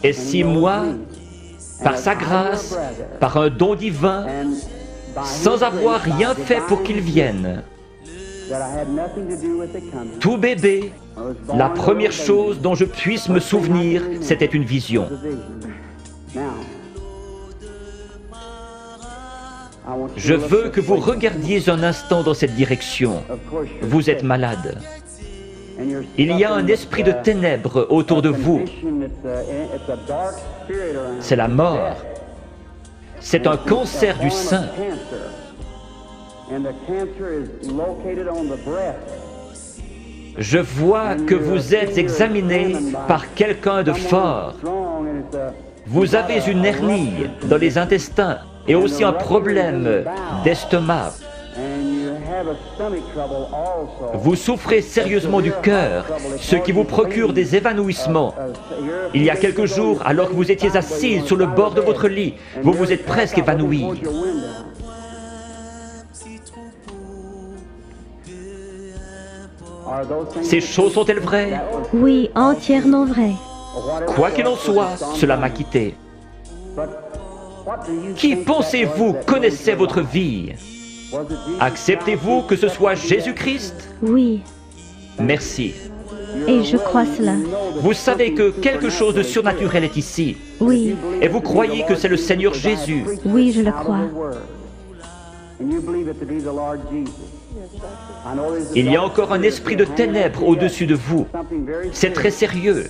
[SPEAKER 4] Et si moi, par sa grâce, par un don divin, sans avoir rien fait pour qu'il vienne, tout bébé, la première chose dont je puisse me souvenir, c'était une vision. Je veux que vous regardiez un instant dans cette direction. Vous êtes malade. Il y a un esprit de ténèbres autour de vous. C'est la mort. C'est un cancer du sein. Je vois que vous êtes examiné par quelqu'un de fort. Vous avez une hernie dans les intestins et aussi un problème d'estomac. Vous souffrez sérieusement du cœur, ce qui vous procure des évanouissements. Il y a quelques jours, alors que vous étiez assise sur le bord de votre lit, vous vous êtes presque évanoui. Ces choses sont-elles vraies?
[SPEAKER 7] Oui, entièrement vrai.
[SPEAKER 4] Quoi qu'il en soit, cela m'a quitté. Qui pensez-vous connaissait votre vie? Acceptez-vous que ce soit Jésus-Christ?
[SPEAKER 7] Oui,
[SPEAKER 4] Merci.
[SPEAKER 7] et je crois cela.
[SPEAKER 4] Vous savez que quelque chose de surnaturel est ici.
[SPEAKER 7] Oui,
[SPEAKER 4] Et vous croyez que c'est le Seigneur Jésus.
[SPEAKER 7] oui, je le crois.
[SPEAKER 4] Il y a encore un esprit de ténèbres au-dessus de vous. C'est très sérieux.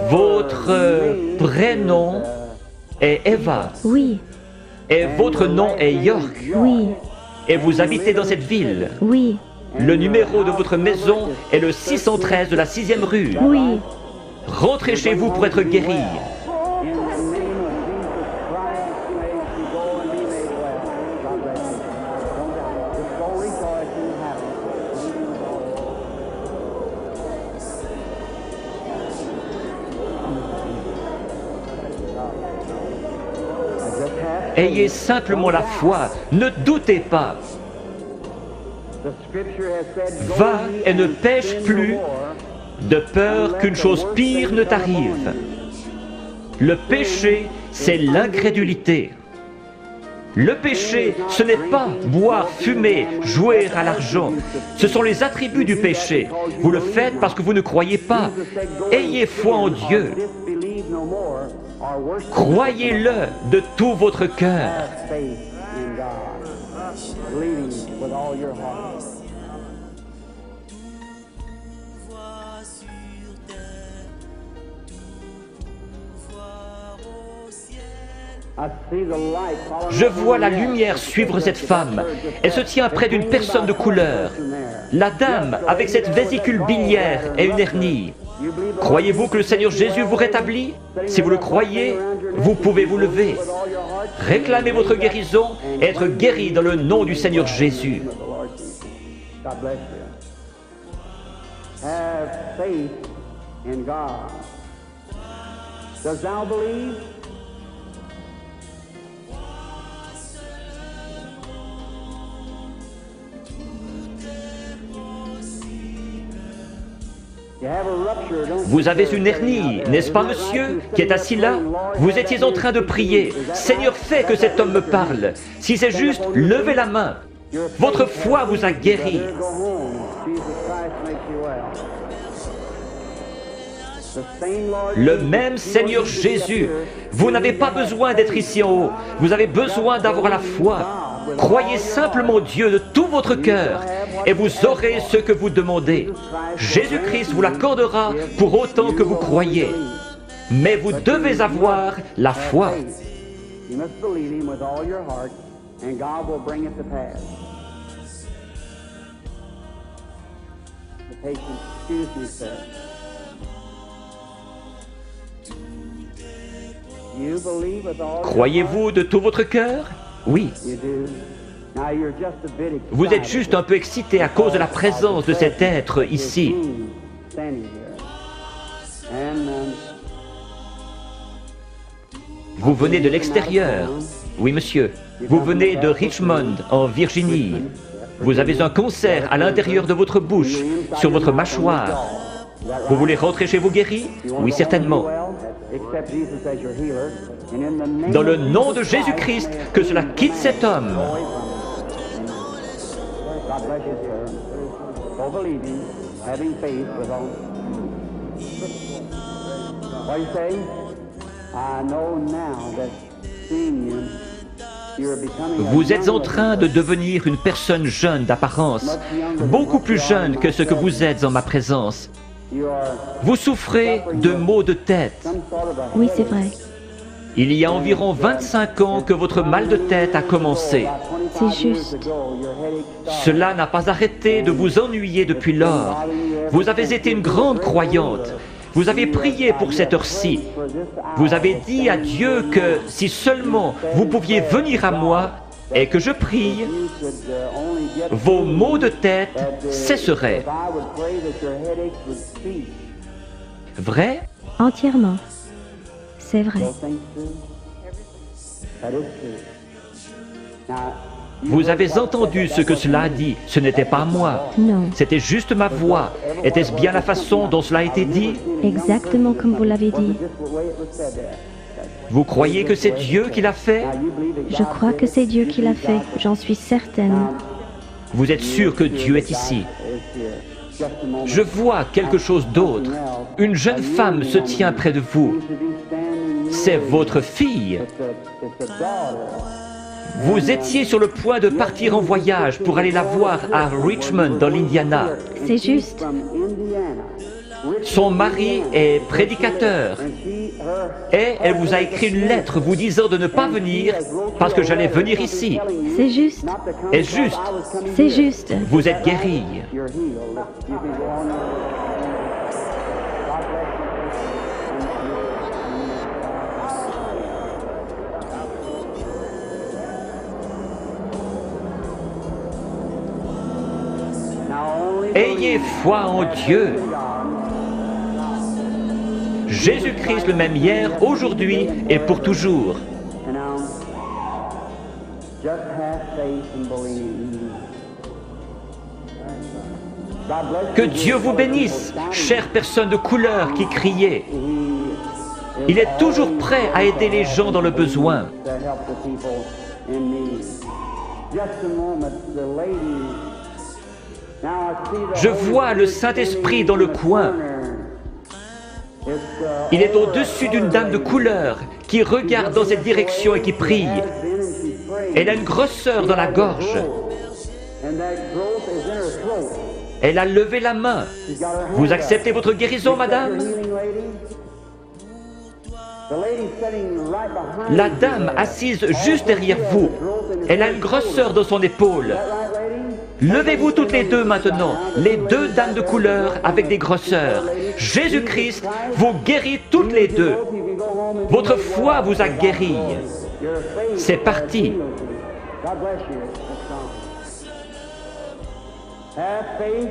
[SPEAKER 4] Votre prénom est Eva.
[SPEAKER 7] Oui,
[SPEAKER 4] Et votre nom est York.
[SPEAKER 7] oui,
[SPEAKER 4] Et vous habitez dans cette ville.
[SPEAKER 7] oui,
[SPEAKER 4] Le numéro de votre maison est le 613 de la 6e rue.
[SPEAKER 7] oui.
[SPEAKER 4] Rentrez chez vous pour être guéri. Ayez simplement la foi, ne doutez pas. Va et ne pêche plus, de peur qu'une chose pire ne t'arrive. Le péché, c'est l'incrédulité. Le péché, ce n'est pas boire, fumer, jouer à l'argent. Ce sont les attributs du péché. Vous le faites parce que vous ne croyez pas. Ayez foi en Dieu. Croyez-le de tout votre cœur. Je vois la lumière suivre cette femme. Elle se tient près d'une personne de couleur. La dame, avec cette vésicule biliaire et une hernie. Croyez-vous que le Seigneur Jésus vous rétablit? Si vous le croyez, vous pouvez vous lever. Réclamez votre guérison et être guéri dans le nom du Seigneur Jésus. Vous avez une hernie, n'est-ce pas, monsieur, qui est assis là? Vous étiez en train de prier. Seigneur, fais que cet homme me parle. Si c'est juste, levez la main. Votre foi vous a guéri. Le même Seigneur Jésus. Vous n'avez pas besoin d'être ici en haut. Vous avez besoin d'avoir la foi. Croyez simplement Dieu de tout votre cœur et vous aurez ce que vous demandez. Jésus-Christ vous l'accordera pour autant que vous croyez. Mais vous devez avoir la foi. Croyez-vous de tout votre cœur? Oui. Vous êtes juste un peu excité à cause de la présence de cet être ici. Vous venez de l'extérieur. Oui, monsieur. Vous venez de Richmond, en Virginie. Vous avez un concert à l'intérieur de votre bouche, sur votre mâchoire. Vous voulez rentrer chez vous guéri? Oui, certainement. Dans le nom de Jésus-Christ, que cela quitte cet homme. Vous êtes en train de devenir une personne jeune d'apparence, beaucoup plus jeune que ce que vous êtes en ma présence. Vous souffrez de maux de tête.
[SPEAKER 7] Oui, c'est vrai.
[SPEAKER 4] Il y a environ 25 ans que votre mal de tête a commencé.
[SPEAKER 7] C'est juste.
[SPEAKER 4] Cela n'a pas arrêté de vous ennuyer depuis lors. Vous avez été une grande croyante. Vous avez prié pour cette heure-ci. Vous avez dit à Dieu que si seulement vous pouviez venir à moi et que je prie, vos maux de tête cesseraient. Vrai?
[SPEAKER 7] Entièrement. C'est vrai.
[SPEAKER 4] Vous avez entendu ce que cela a dit. Ce n'était pas moi.
[SPEAKER 7] Non.
[SPEAKER 4] C'était juste ma voix. Était-ce bien la façon dont cela a été dit?
[SPEAKER 7] Exactement comme vous l'avez dit.
[SPEAKER 4] Vous croyez que c'est Dieu qui l'a fait?
[SPEAKER 7] Je crois que c'est Dieu qui l'a fait. J'en suis certaine.
[SPEAKER 4] Vous êtes sûr que Dieu est ici? Je vois quelque chose d'autre. Une jeune femme se tient près de vous. C'est votre fille. Vous étiez sur le point de partir en voyage pour aller la voir à Richmond, dans l'Indiana.
[SPEAKER 7] C'est juste.
[SPEAKER 4] Son mari est prédicateur. Et elle vous a écrit une lettre vous disant de ne pas venir parce que j'allais venir ici.
[SPEAKER 7] C'est juste.
[SPEAKER 4] Est-ce juste?
[SPEAKER 7] C'est juste.
[SPEAKER 4] Vous êtes guéri. Ayez foi en Dieu. Jésus-Christ le même hier, aujourd'hui et pour toujours. Que Dieu vous bénisse, chère personne de couleur qui criait. Il est toujours prêt à aider les gens dans le besoin. Je vois le Saint-Esprit dans le coin. Il est au-dessus d'une dame de couleur qui regarde dans cette direction et qui prie. Elle a une grosseur dans la gorge. Elle a levé la main. Vous acceptez votre guérison, madame? La dame assise juste derrière vous, elle a une grosseur dans son épaule. Levez-vous toutes les deux maintenant, les deux dames de couleur avec des grosseurs. Jésus-Christ vous guérit toutes les deux. Votre foi vous a guéri. C'est parti.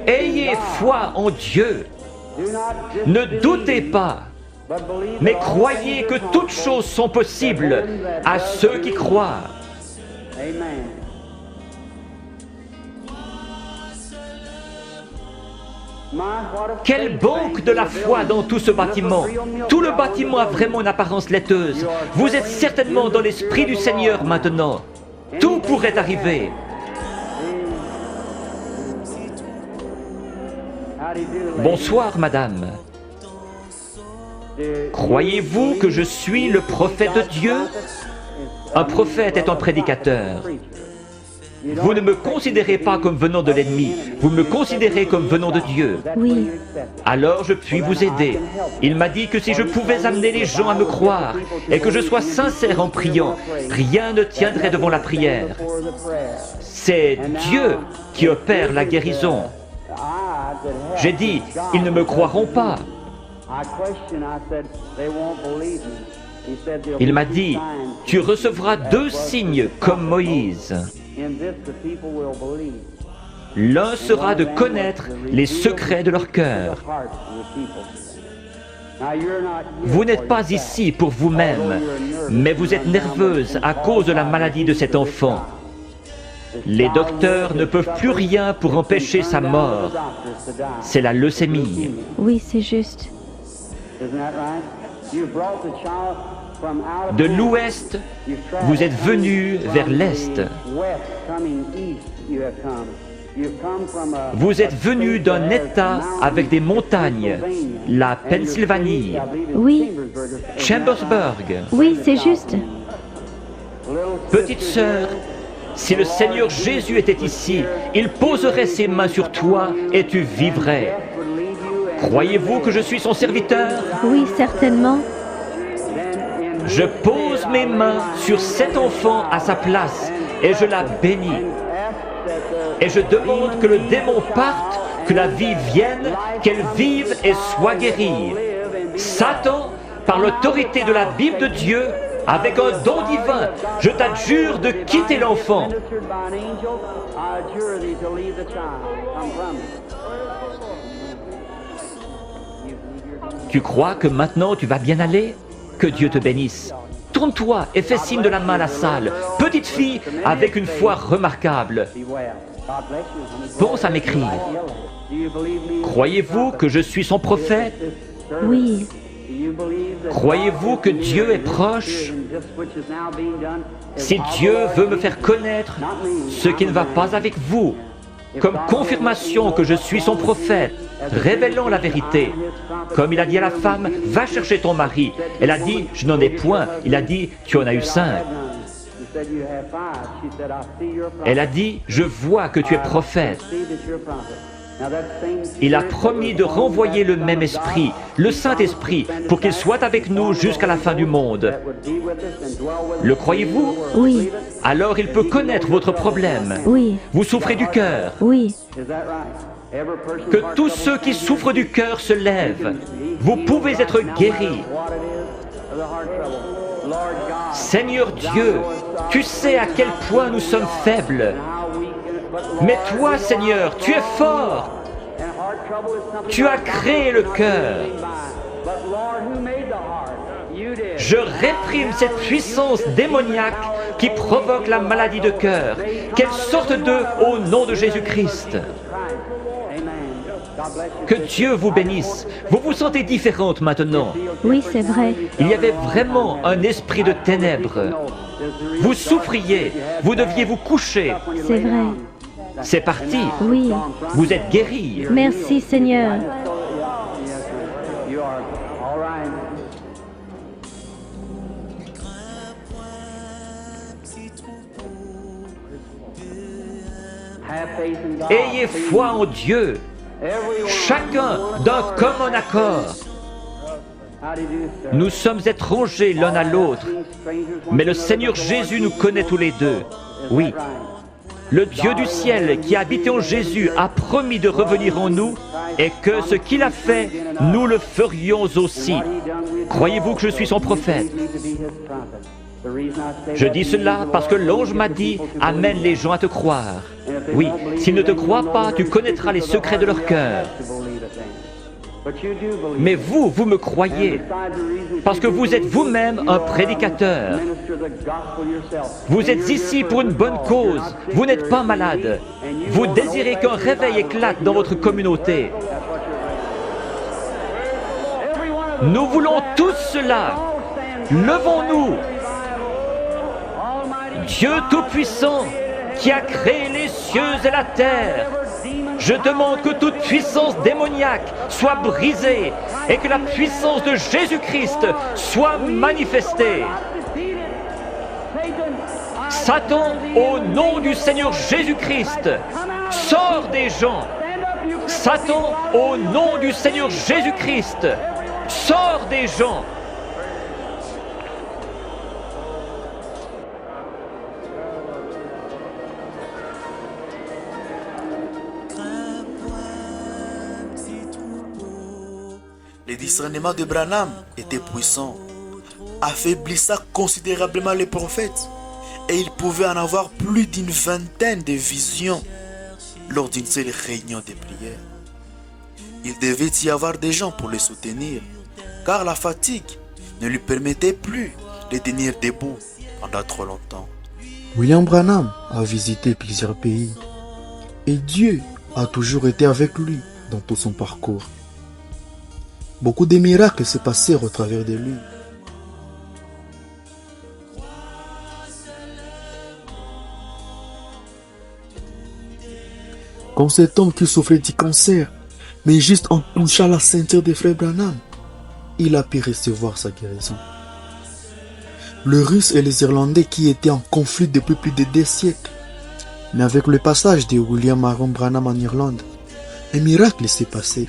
[SPEAKER 4] Ayez foi en Dieu. Ne doutez pas, mais croyez que toutes choses sont possibles à ceux qui croient. Quelle banque de la foi dans tout ce bâtiment! Tout le bâtiment a vraiment une apparence laiteuse. Vous êtes certainement dans l'esprit du Seigneur maintenant. Tout pourrait arriver. Bonsoir, madame. Croyez-vous que je suis le prophète de Dieu? Un prophète est un prédicateur. Vous ne me considérez pas comme venant de l'ennemi, vous me considérez comme venant de Dieu.
[SPEAKER 7] Oui.
[SPEAKER 4] Alors je puis vous aider. Il m'a dit que si je pouvais amener les gens à me croire et que je sois sincère en priant, rien ne tiendrait devant la prière. C'est Dieu qui opère la guérison. J'ai dit, ils ne me croiront pas. Il m'a dit, tu recevras 2 signes comme Moïse. L'un sera de connaître les secrets de leur cœur. Vous n'êtes pas ici pour vous-même, mais vous êtes nerveuse à cause de la maladie de cet enfant. Les docteurs ne peuvent plus rien pour empêcher sa mort. C'est la leucémie.
[SPEAKER 7] Oui, c'est juste.
[SPEAKER 4] De l'ouest, vous êtes venu vers l'est. Vous êtes venu d'un État avec des montagnes, la Pennsylvanie,
[SPEAKER 7] Oui,
[SPEAKER 4] Chambersburg.
[SPEAKER 7] oui, c'est juste.
[SPEAKER 4] Petite sœur, si le Seigneur Jésus était ici, il poserait ses mains sur toi et tu vivrais. Croyez-vous que je suis son serviteur?
[SPEAKER 7] Oui, certainement.
[SPEAKER 4] Je pose mes mains sur cet enfant à sa place et je la bénis. Et je demande que le démon parte, que la vie vienne, qu'elle vive et soit guérie. Satan, par l'autorité de la Bible de Dieu, avec un don divin, je t'adjure de quitter l'enfant. Tu crois que maintenant tu vas bien aller? Que Dieu te bénisse. Tourne-toi et fais signe de la main à la salle. Petite fille avec une foi remarquable. Pense à m'écrire. Croyez-vous que je suis son prophète?
[SPEAKER 7] Oui,
[SPEAKER 4] Croyez-vous que Dieu est proche? Si Dieu veut me faire connaître ce qui ne va pas avec vous, comme confirmation que je suis son prophète, révélant la vérité. Comme il a dit à la femme, va chercher ton mari. Elle a dit, je n'en ai point. Il a dit, tu en as eu 5. Elle a dit, je vois que tu es prophète. Il a promis de renvoyer le même esprit, le Saint-Esprit, pour qu'il soit avec nous jusqu'à la fin du monde. Le croyez-vous?
[SPEAKER 7] oui,
[SPEAKER 4] Alors il peut connaître votre problème.
[SPEAKER 7] oui,
[SPEAKER 4] Vous souffrez du cœur.
[SPEAKER 7] oui.
[SPEAKER 4] Que tous ceux qui souffrent du cœur se lèvent. Vous pouvez être guéris. Seigneur Dieu, tu sais à quel point nous sommes faibles. Mais toi, Seigneur, tu es fort. Tu as créé le cœur. Je réprime cette puissance démoniaque qui provoque la maladie de cœur. Qu'elle sorte d'eux au nom de Jésus-Christ. Que Dieu vous bénisse. Vous vous sentez différente maintenant.
[SPEAKER 7] Oui, c'est vrai.
[SPEAKER 4] Il y avait vraiment un esprit de ténèbres. Vous souffriez. Vous deviez vous coucher.
[SPEAKER 7] C'est vrai.
[SPEAKER 4] C'est parti.
[SPEAKER 7] Oui.
[SPEAKER 4] Vous êtes guéri.
[SPEAKER 7] Merci, Seigneur. Ayez foi en Dieu. Chacun d'un commun accord.
[SPEAKER 4] Nous sommes étrangers l'un à l'autre, mais le Seigneur Jésus nous connaît tous les deux. Oui. Le Dieu du ciel qui a habité en Jésus a promis de revenir en nous et que ce qu'il a fait, nous le ferions aussi. Croyez-vous que je suis son prophète? Je dis cela parce que l'ange m'a dit « Amène les gens à te croire ». Oui, s'ils ne te croient pas, tu connaîtras les secrets de leur cœur. Mais vous, vous me croyez, parce que vous êtes vous-même un prédicateur. Vous êtes ici pour une bonne cause, vous n'êtes pas malade. Vous désirez qu'un réveil éclate dans votre communauté. Nous voulons tous cela. Levons-nous. Dieu Tout-Puissant, qui a créé les cieux et la terre, je demande que toute puissance démoniaque soit brisée et que la puissance de Jésus-Christ soit manifestée. Satan, au nom du Seigneur Jésus-Christ, sors des gens. Satan, au nom du Seigneur Jésus-Christ, sors des gens.
[SPEAKER 5] Le discernement de Branham était puissant, affaiblissant considérablement les prophètes, et il pouvait en avoir plus d'une vingtaine de visions lors d'une seule réunion de prière. Il devait y avoir des gens pour le soutenir, car la fatigue ne lui permettait plus de tenir debout pendant trop longtemps.
[SPEAKER 2] William Branham a visité plusieurs pays et Dieu a toujours été avec lui dans tout son parcours. Beaucoup de miracles se passèrent au travers de lui. Comme cet homme qui souffrait du cancer, mais juste en touchant la ceinture des frères Branham, il a pu recevoir sa guérison. Le Russe et les Irlandais qui étaient en conflit depuis plus de 2 siècles, mais avec le passage de William Aaron Branham en Irlande, un miracle s'est passé.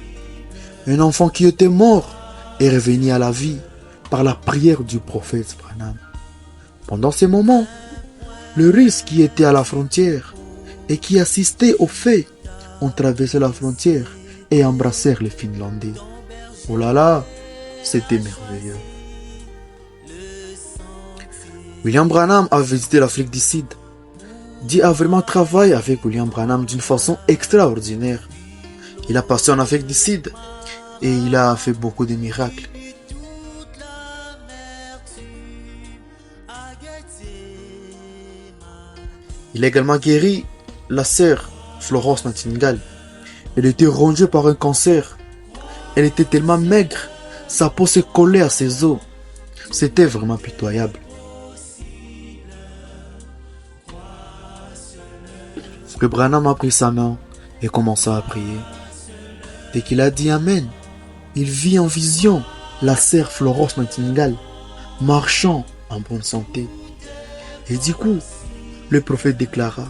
[SPEAKER 2] Un enfant qui était mort est revenu à la vie par la prière du prophète Branham. Pendant ces moments, le Russe qui était à la frontière et qui assistait aux faits ont traversé la frontière et embrassèrent les Finlandais. Oh là là, c'était merveilleux. William Branham a visité l'Afrique du Sud. Dieu a vraiment travaillé avec William Branham d'une façon extraordinaire. Il a passé en Afrique du Sud et il a fait beaucoup de miracles. Il a également guéri la sœur Florence Nightingale. Elle était rongée par un cancer. Elle était tellement maigre, sa peau se collait à ses os. C'était vraiment pitoyable. Frère Branham a pris sa main et commença à prier. Dès qu'il a dit Amen, il vit en vision la sœur Florence Nightingale marchant en bonne santé. Et du coup, le prophète déclara: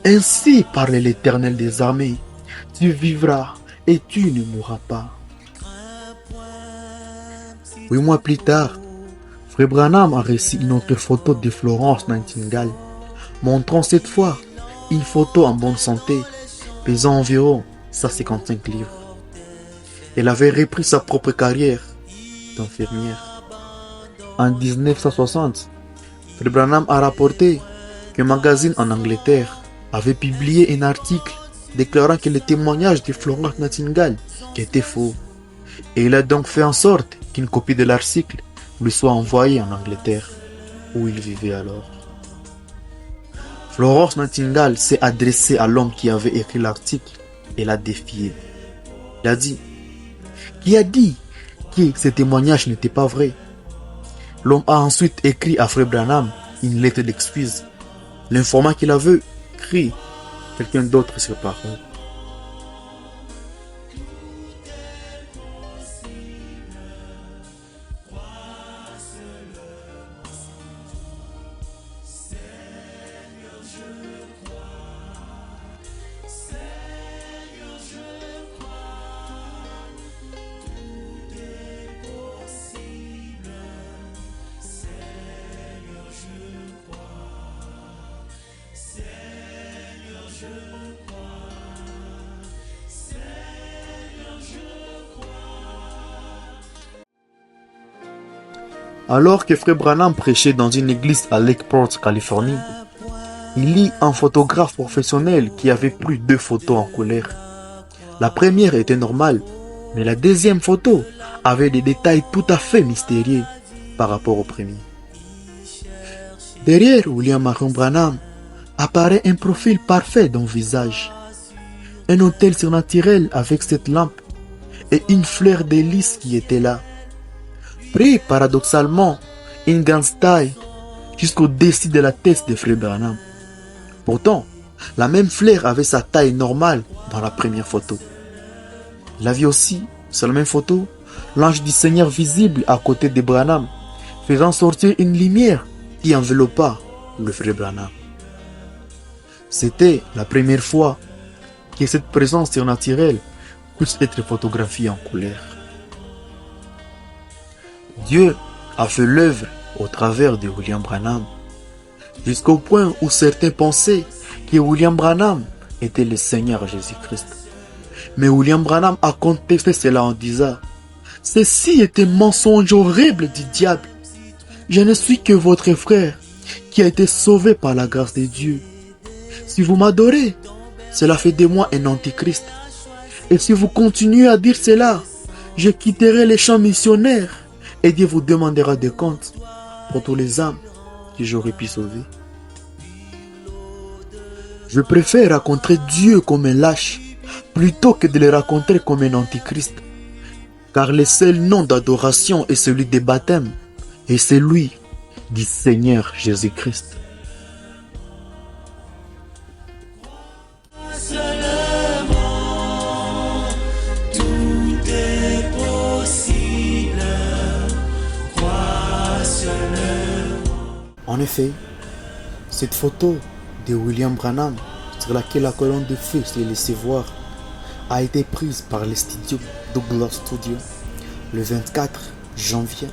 [SPEAKER 2] Ainsi parle l'Éternel des armées, tu vivras et tu ne mourras pas. 8 mois plus tard, Frère Branham a reçu une autre photo de Florence Nightingale, montrant cette fois une photo en bonne santé, pesant environ 155 livres. Elle avait repris sa propre carrière d'infirmière. En 1960, Frère Branham a rapporté qu'un magazine en Angleterre avait publié un article déclarant que le témoignage de Florence Nightingale était faux. Et il a donc fait en sorte qu'une copie de l'article lui soit envoyée en Angleterre, où il vivait alors. Florence Nightingale s'est adressée à l'homme qui avait écrit l'article et l'a défié. Il a dit: Qui a dit que ce témoignage n'était pas vrai? L'homme a ensuite écrit à Frère Branham une lettre d'excuse, l'informant qu'il avait écrit quelqu'un d'autre sur parole. Alors que Frère Branham prêchait dans une église à Lakeport, Californie, il lit un photographe professionnel qui avait pris 2 photos en couleur. La première était normale, mais la deuxième photo avait des détails tout à fait mystérieux par rapport au premier. Derrière William Marion Branham apparaît un profil parfait d'un visage. Un autel surnaturel avec cette lampe et une fleur de lys qui était là. Pris paradoxalement une grande taille jusqu'au-dessus de la tête de Frère Branham. Pourtant, la même fleur avait sa taille normale dans la première photo. Il avait aussi, sur la même photo, l'ange du Seigneur visible à côté de Branham, faisant sortir une lumière qui enveloppa le Frère Branham. C'était la première fois que cette présence surnaturelle puisse être photographiée en couleur. Dieu a fait l'œuvre au travers de William Branham, jusqu'au point où certains pensaient que William Branham était le Seigneur Jésus-Christ. Mais William Branham a contesté cela en disant « Ceci est un mensonge horrible du diable. Je ne suis que votre frère qui a été sauvé par la grâce de Dieu. Si vous m'adorez, cela fait de moi un antichrist. Et si vous continuez à dire cela, je quitterai les champs missionnaires et Dieu vous demandera des comptes pour tous les âmes que j'aurais pu sauver. Je préfère raconter Dieu comme un lâche plutôt que de le raconter comme un antichrist. Car le seul nom d'adoration est celui des baptêmes et celui du Seigneur Jésus-Christ. En effet, cette photo de William Branham, sur laquelle la colonne de feu s'est laissée voir, a été prise par le studio Douglas Studio le 24 janvier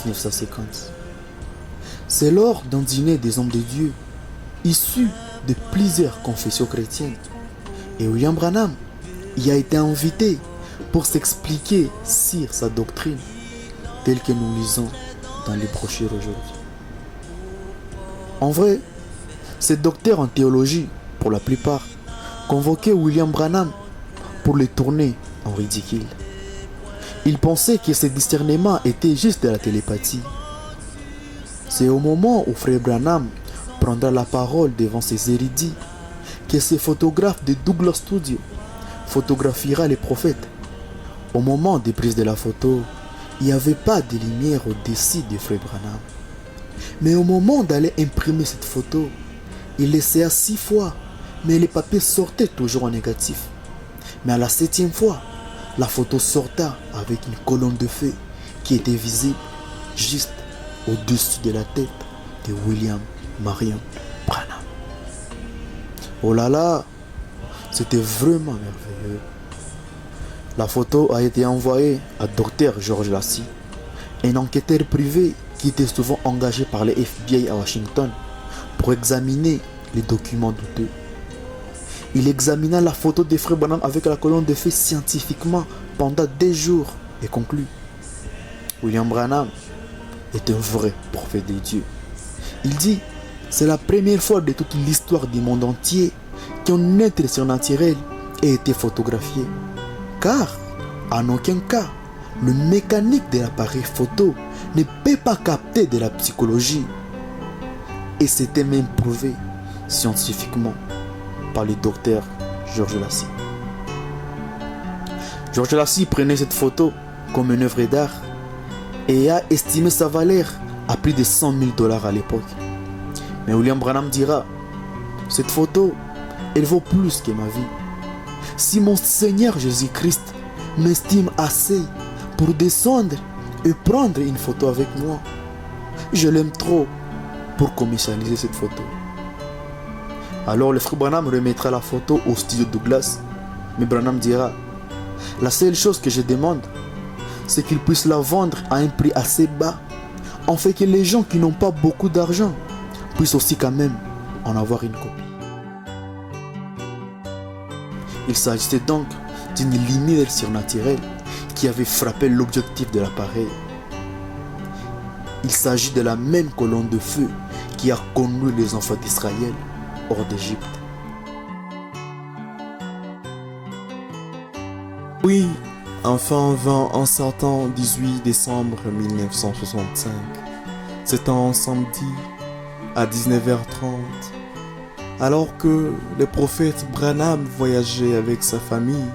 [SPEAKER 2] 1950. C'est lors d'un dîner des hommes de Dieu, issus de plusieurs confessions chrétiennes, et William Branham y a été invité pour s'expliquer sur sa doctrine, telle que nous lisons dans les brochures aujourd'hui. En vrai, ces docteurs en théologie, pour la plupart, convoquaient William Branham pour le tourner en ridicule. Ils pensaient que ce discernement était juste de la télépathie. C'est au moment où Frère Branham prendra la parole devant ses érudits que ce photographe de Douglas Studio photographiera les prophètes. Au moment des prises de la photo, il n'y avait pas de lumière au-dessus de Frère Branham. Mais au moment d'aller imprimer cette photo, il l'essaya 6 fois, mais les papiers sortaient toujours en négatif. Mais à la 7e fois, la photo sorta avec une colonne de feu qui était visible juste au-dessus de la tête de William Marion Branham. Oh là là, c'était vraiment merveilleux. La photo a été envoyée à Dr. George Lacy, un enquêteur privé qui était souvent engagé par les FBI à Washington pour examiner les documents douteux. Il examina la photo de Frère Branham avec la colonne de feu scientifiquement pendant 2 jours et conclut: William Branham est un vrai prophète de Dieu. Il dit: c'est la première fois de toute l'histoire du monde entier qu'un être surnaturel a été photographié. Car, en aucun cas, le mécanique de l'appareil photo ne peut pas capter de la psychologie. Et c'était même prouvé scientifiquement par le docteur George Lacy. George Lacy prenait cette photo comme une œuvre d'art et a estimé sa valeur à plus de $100,000 à l'époque. Mais William Branham dira: cette photo, elle vaut plus que ma vie. Si mon Seigneur Jésus-Christ m'estime assez pour descendre et prendre une photo avec moi, je l'aime trop pour commercialiser cette photo. Alors le frère Branham remettra la photo au studio Douglas, mais Branham dira: la seule chose que je demande, c'est qu'il puisse la vendre à un prix assez bas, en fait que les gens qui n'ont pas beaucoup d'argent puissent aussi quand même en avoir une copie. Il s'agissait donc d'une lumière surnaturelle qui avait frappé l'objectif de l'appareil. Il s'agit de la même colonne de feu qui a conduit les enfants d'Israël hors d'Égypte. Oui, enfin vint un certain 18 décembre 1965. C'était un samedi à 19h30. Alors que le prophète Branham voyageait avec sa famille,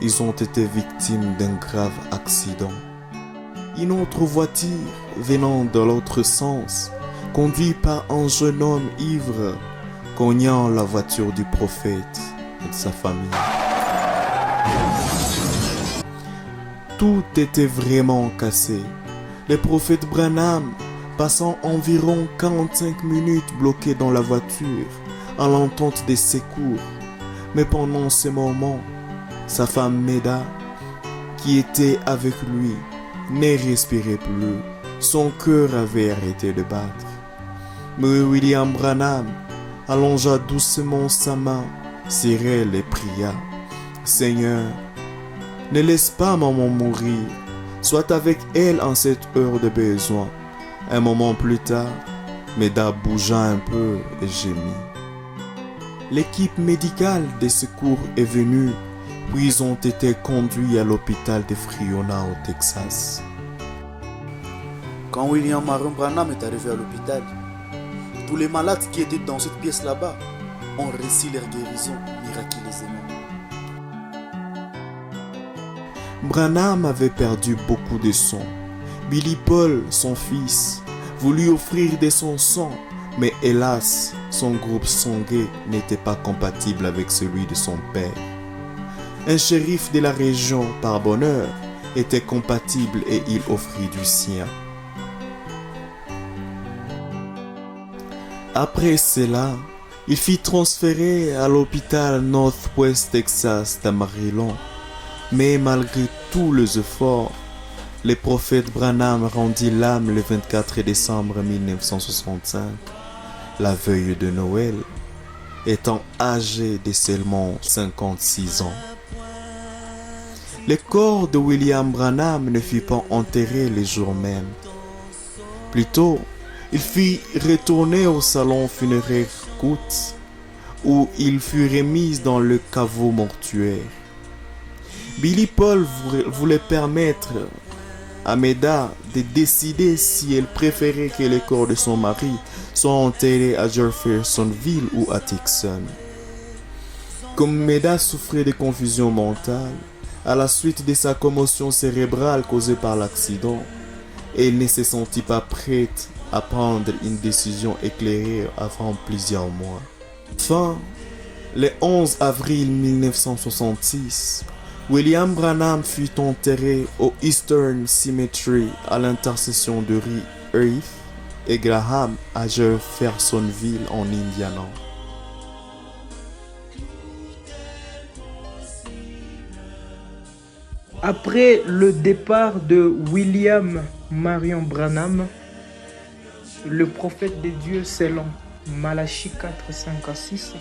[SPEAKER 2] ils ont été victimes d'un grave accident. Une autre voiture venant de l'autre sens, conduite par un jeune homme ivre, cognant la voiture du prophète et de sa famille. Tout était vraiment cassé. Le prophète Branham passant environ 45 minutes bloqué dans la voiture à l'entente des secours. Mais pendant ce moment, sa femme Meda, qui était avec lui, ne respirait plus. Son cœur avait arrêté de battre. Mais William Branham allongea doucement sa main, serra et pria. Seigneur, ne laisse pas maman mourir. Sois avec elle en cette heure de besoin. Un moment plus tard, Meda bougea un peu et gémit. L'équipe médicale des secours est venue, puis ils ont été conduits à l'hôpital de Friona au Texas. Quand William Marion Branham est arrivé à l'hôpital, tous les malades qui étaient dans cette pièce là-bas ont reçu leur guérison miraculeusement. Branham avait perdu beaucoup de sang. Billy Paul, son fils, voulut offrir de son sang, mais hélas, son groupe sanguin n'était pas compatible avec celui de son père. Un shérif de la région, par bonheur, était compatible et il offrit du sien. Après cela, il fit transférer à l'hôpital Northwest Texas d'Amarillo. Mais malgré tous les efforts, le prophète Branham rendit l'âme le 24 décembre 1965, la veille de Noël, étant âgé de seulement 56 ans. Le corps de William Branham ne fut pas enterré le jour même. Plutôt, il fut retourné au salon funéraire Coutts, où il fut remis dans le caveau mortuaire. Billy Paul voulait permettre à Meda de décider si elle préférait que le corps de son mari soit enterré à Jeffersonville ou à Tucson. Comme Meda souffrait de confusion mentale à la suite de sa commotion cérébrale causée par l'accident, elle ne se sentit pas prête à prendre une décision éclairée avant plusieurs mois. Enfin, le 11 avril 1966, William Branham fut enterré au Eastern Cemetery à l'intersection de rue Heath et Graham à Jeffersonville en Indiana.
[SPEAKER 8] Après le départ de William Marion Branham, le prophète de Dieu selon Malachie 4, 5 à 6,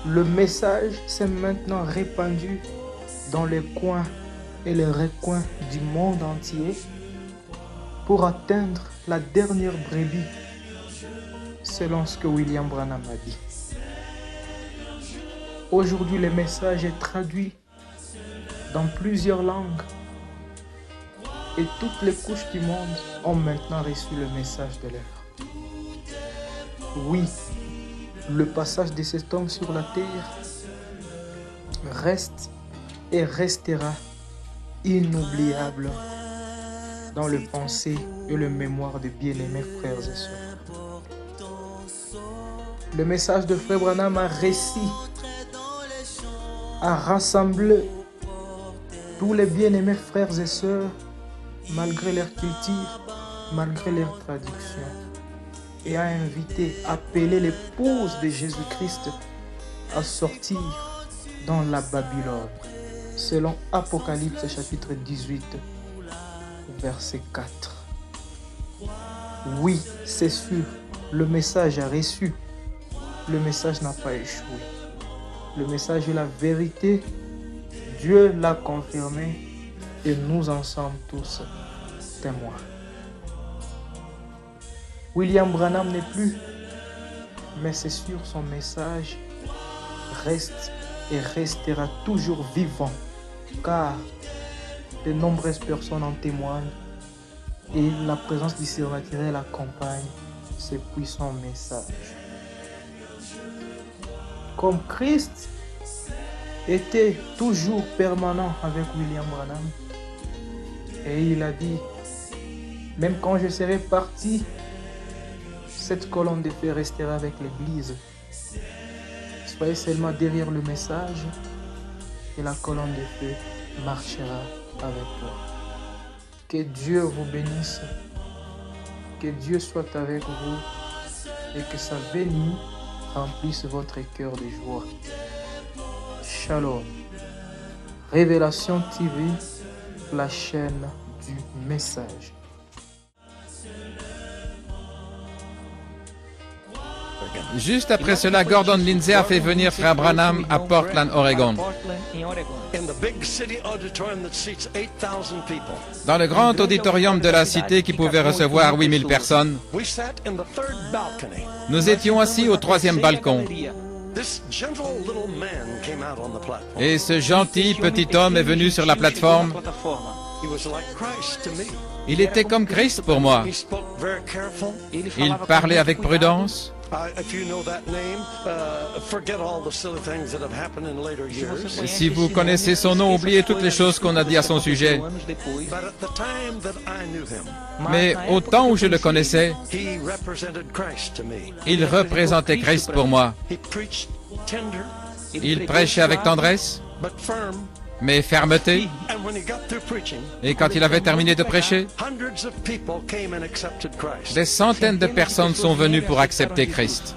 [SPEAKER 8] le message s'est maintenant répandu dans les coins et les recoins du monde entier pour atteindre la dernière brebis, selon ce que William Branham a dit. Aujourd'hui, le message est traduit dans plusieurs langues et toutes les couches du monde ont maintenant reçu le message de l'heure. Oui, le passage de cet homme sur la terre reste et restera inoubliable dans le pensée et le mémoire des bien-aimés frères et sœurs. Le message de Frère Branham a réussi à rassembler tous les bien-aimés frères et sœurs malgré leur culture, malgré leur traduction, et a invité, appelé l'épouse de Jésus-Christ à sortir dans la Babylone, selon Apocalypse chapitre 18, verset 4. Oui, c'est sûr, le message a reçu, le message n'a pas échoué. Le message est la vérité, Dieu l'a confirmé et nous en sommes tous témoins. William Branham n'est plus, mais c'est sûr, son message reste et restera toujours vivant, car de nombreuses personnes en témoignent et la présence du surnaturel accompagne ce puissant message. Comme Christ était toujours permanent avec William Branham, et il a dit, même quand je serai parti, cette colonne de feu restera avec l'Église. Soyez seulement derrière le message et la colonne de feu marchera avec toi. Que Dieu vous bénisse, que Dieu soit avec vous et que sa bénie remplisse votre cœur de joie. Shalom. Révélation TV, la chaîne du message.
[SPEAKER 9] Juste après cela, Gordon Lindsay a fait venir Frère Branham à Portland, Oregon. Dans le grand auditorium de la cité qui pouvait recevoir 8000 personnes, nous étions assis au 3e balcon. Et ce gentil petit homme est venu sur la plateforme. Il était comme Christ pour moi. Il parlait avec prudence. Si vous connaissez son nom, oubliez toutes les choses qu'on a dit à son sujet. Mais au temps où je le connaissais, il représentait Christ pour moi. Il prêchait avec tendresse, mais fermeté. Et quand il avait terminé de prêcher, des centaines de personnes sont venues pour accepter Christ.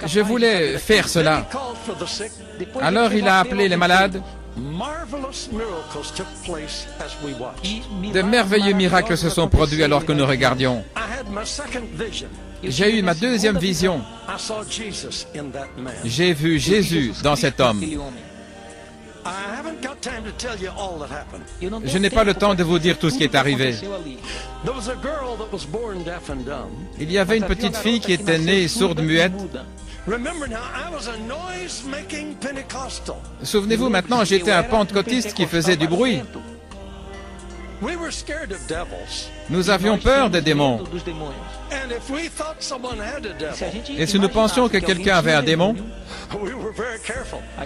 [SPEAKER 9] Je voulais faire cela. Alors il a appelé les malades. De merveilleux miracles se sont produits alors que nous regardions. J'ai eu ma deuxième vision. J'ai vu Jésus dans cet homme. Je n'ai pas le temps de vous dire tout ce qui est arrivé. Il y avait une petite fille qui était née sourde-muette. Souvenez-vous maintenant, j'étais un pentecôtiste qui faisait du bruit. Nous avions peur des démons. Et si nous pensions que quelqu'un avait un démon,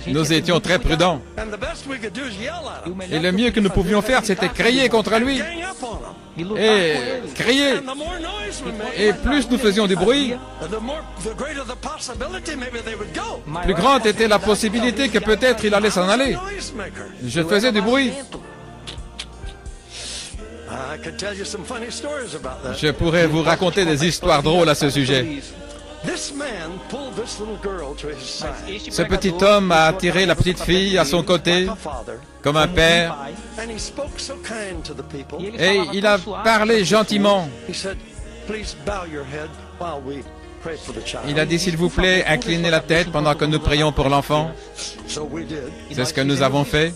[SPEAKER 9] nous étions très prudents. Et le mieux que nous pouvions faire, c'était crier contre lui. Et crier. Et plus nous faisions du bruit, plus grande était la possibilité que peut-être il allait s'en aller. Je faisais du bruit. Je pourrais vous raconter des histoires drôles à ce sujet. Ce petit homme a attiré la petite fille à son côté, comme un père, et il a parlé gentiment. Il a dit, s'il vous plaît, inclinez la tête pendant que nous prions pour l'enfant. C'est ce que nous avons fait.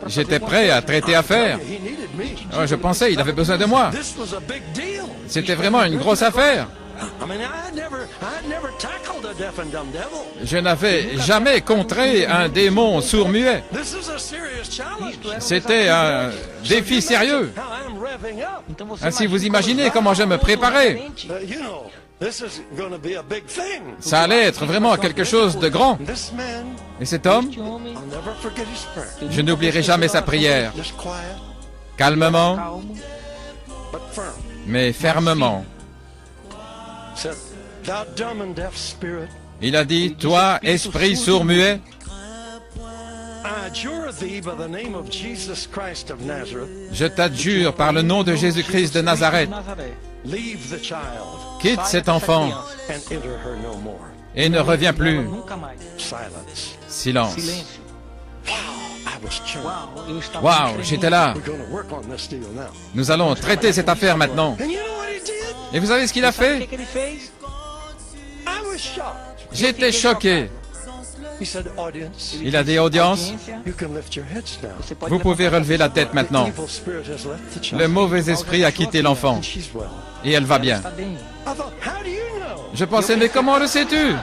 [SPEAKER 9] J'étais prêt à traiter affaire. Je pensais qu'il avait besoin de moi. C'était vraiment une grosse affaire. Je n'avais jamais contré un démon sourd-muet. C'était un défi sérieux. Ainsi, vous imaginez comment je me préparais. Ça allait être vraiment quelque chose de grand. Et cet homme, je n'oublierai jamais sa prière. Calmement, mais fermement. Il a dit, toi, esprit sourd-muet, je t'adjure par le nom de Jésus-Christ de Nazareth, quitte cet enfant et ne reviens plus. Silence. Waouh, j'étais là. Nous allons traiter cette affaire maintenant. Et vous savez ce qu'il a fait? J'étais choqué. Il a dit audience, vous pouvez relever la tête maintenant. Le mauvais esprit a quitté l'enfant et elle va bien. Je pensais, mais comment le sais-tu?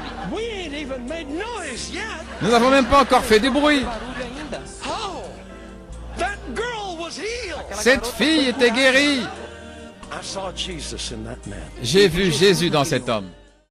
[SPEAKER 9] Nous n'avons même pas encore fait du bruit. Cette fille était guérie. J'ai vu Jésus dans cet homme.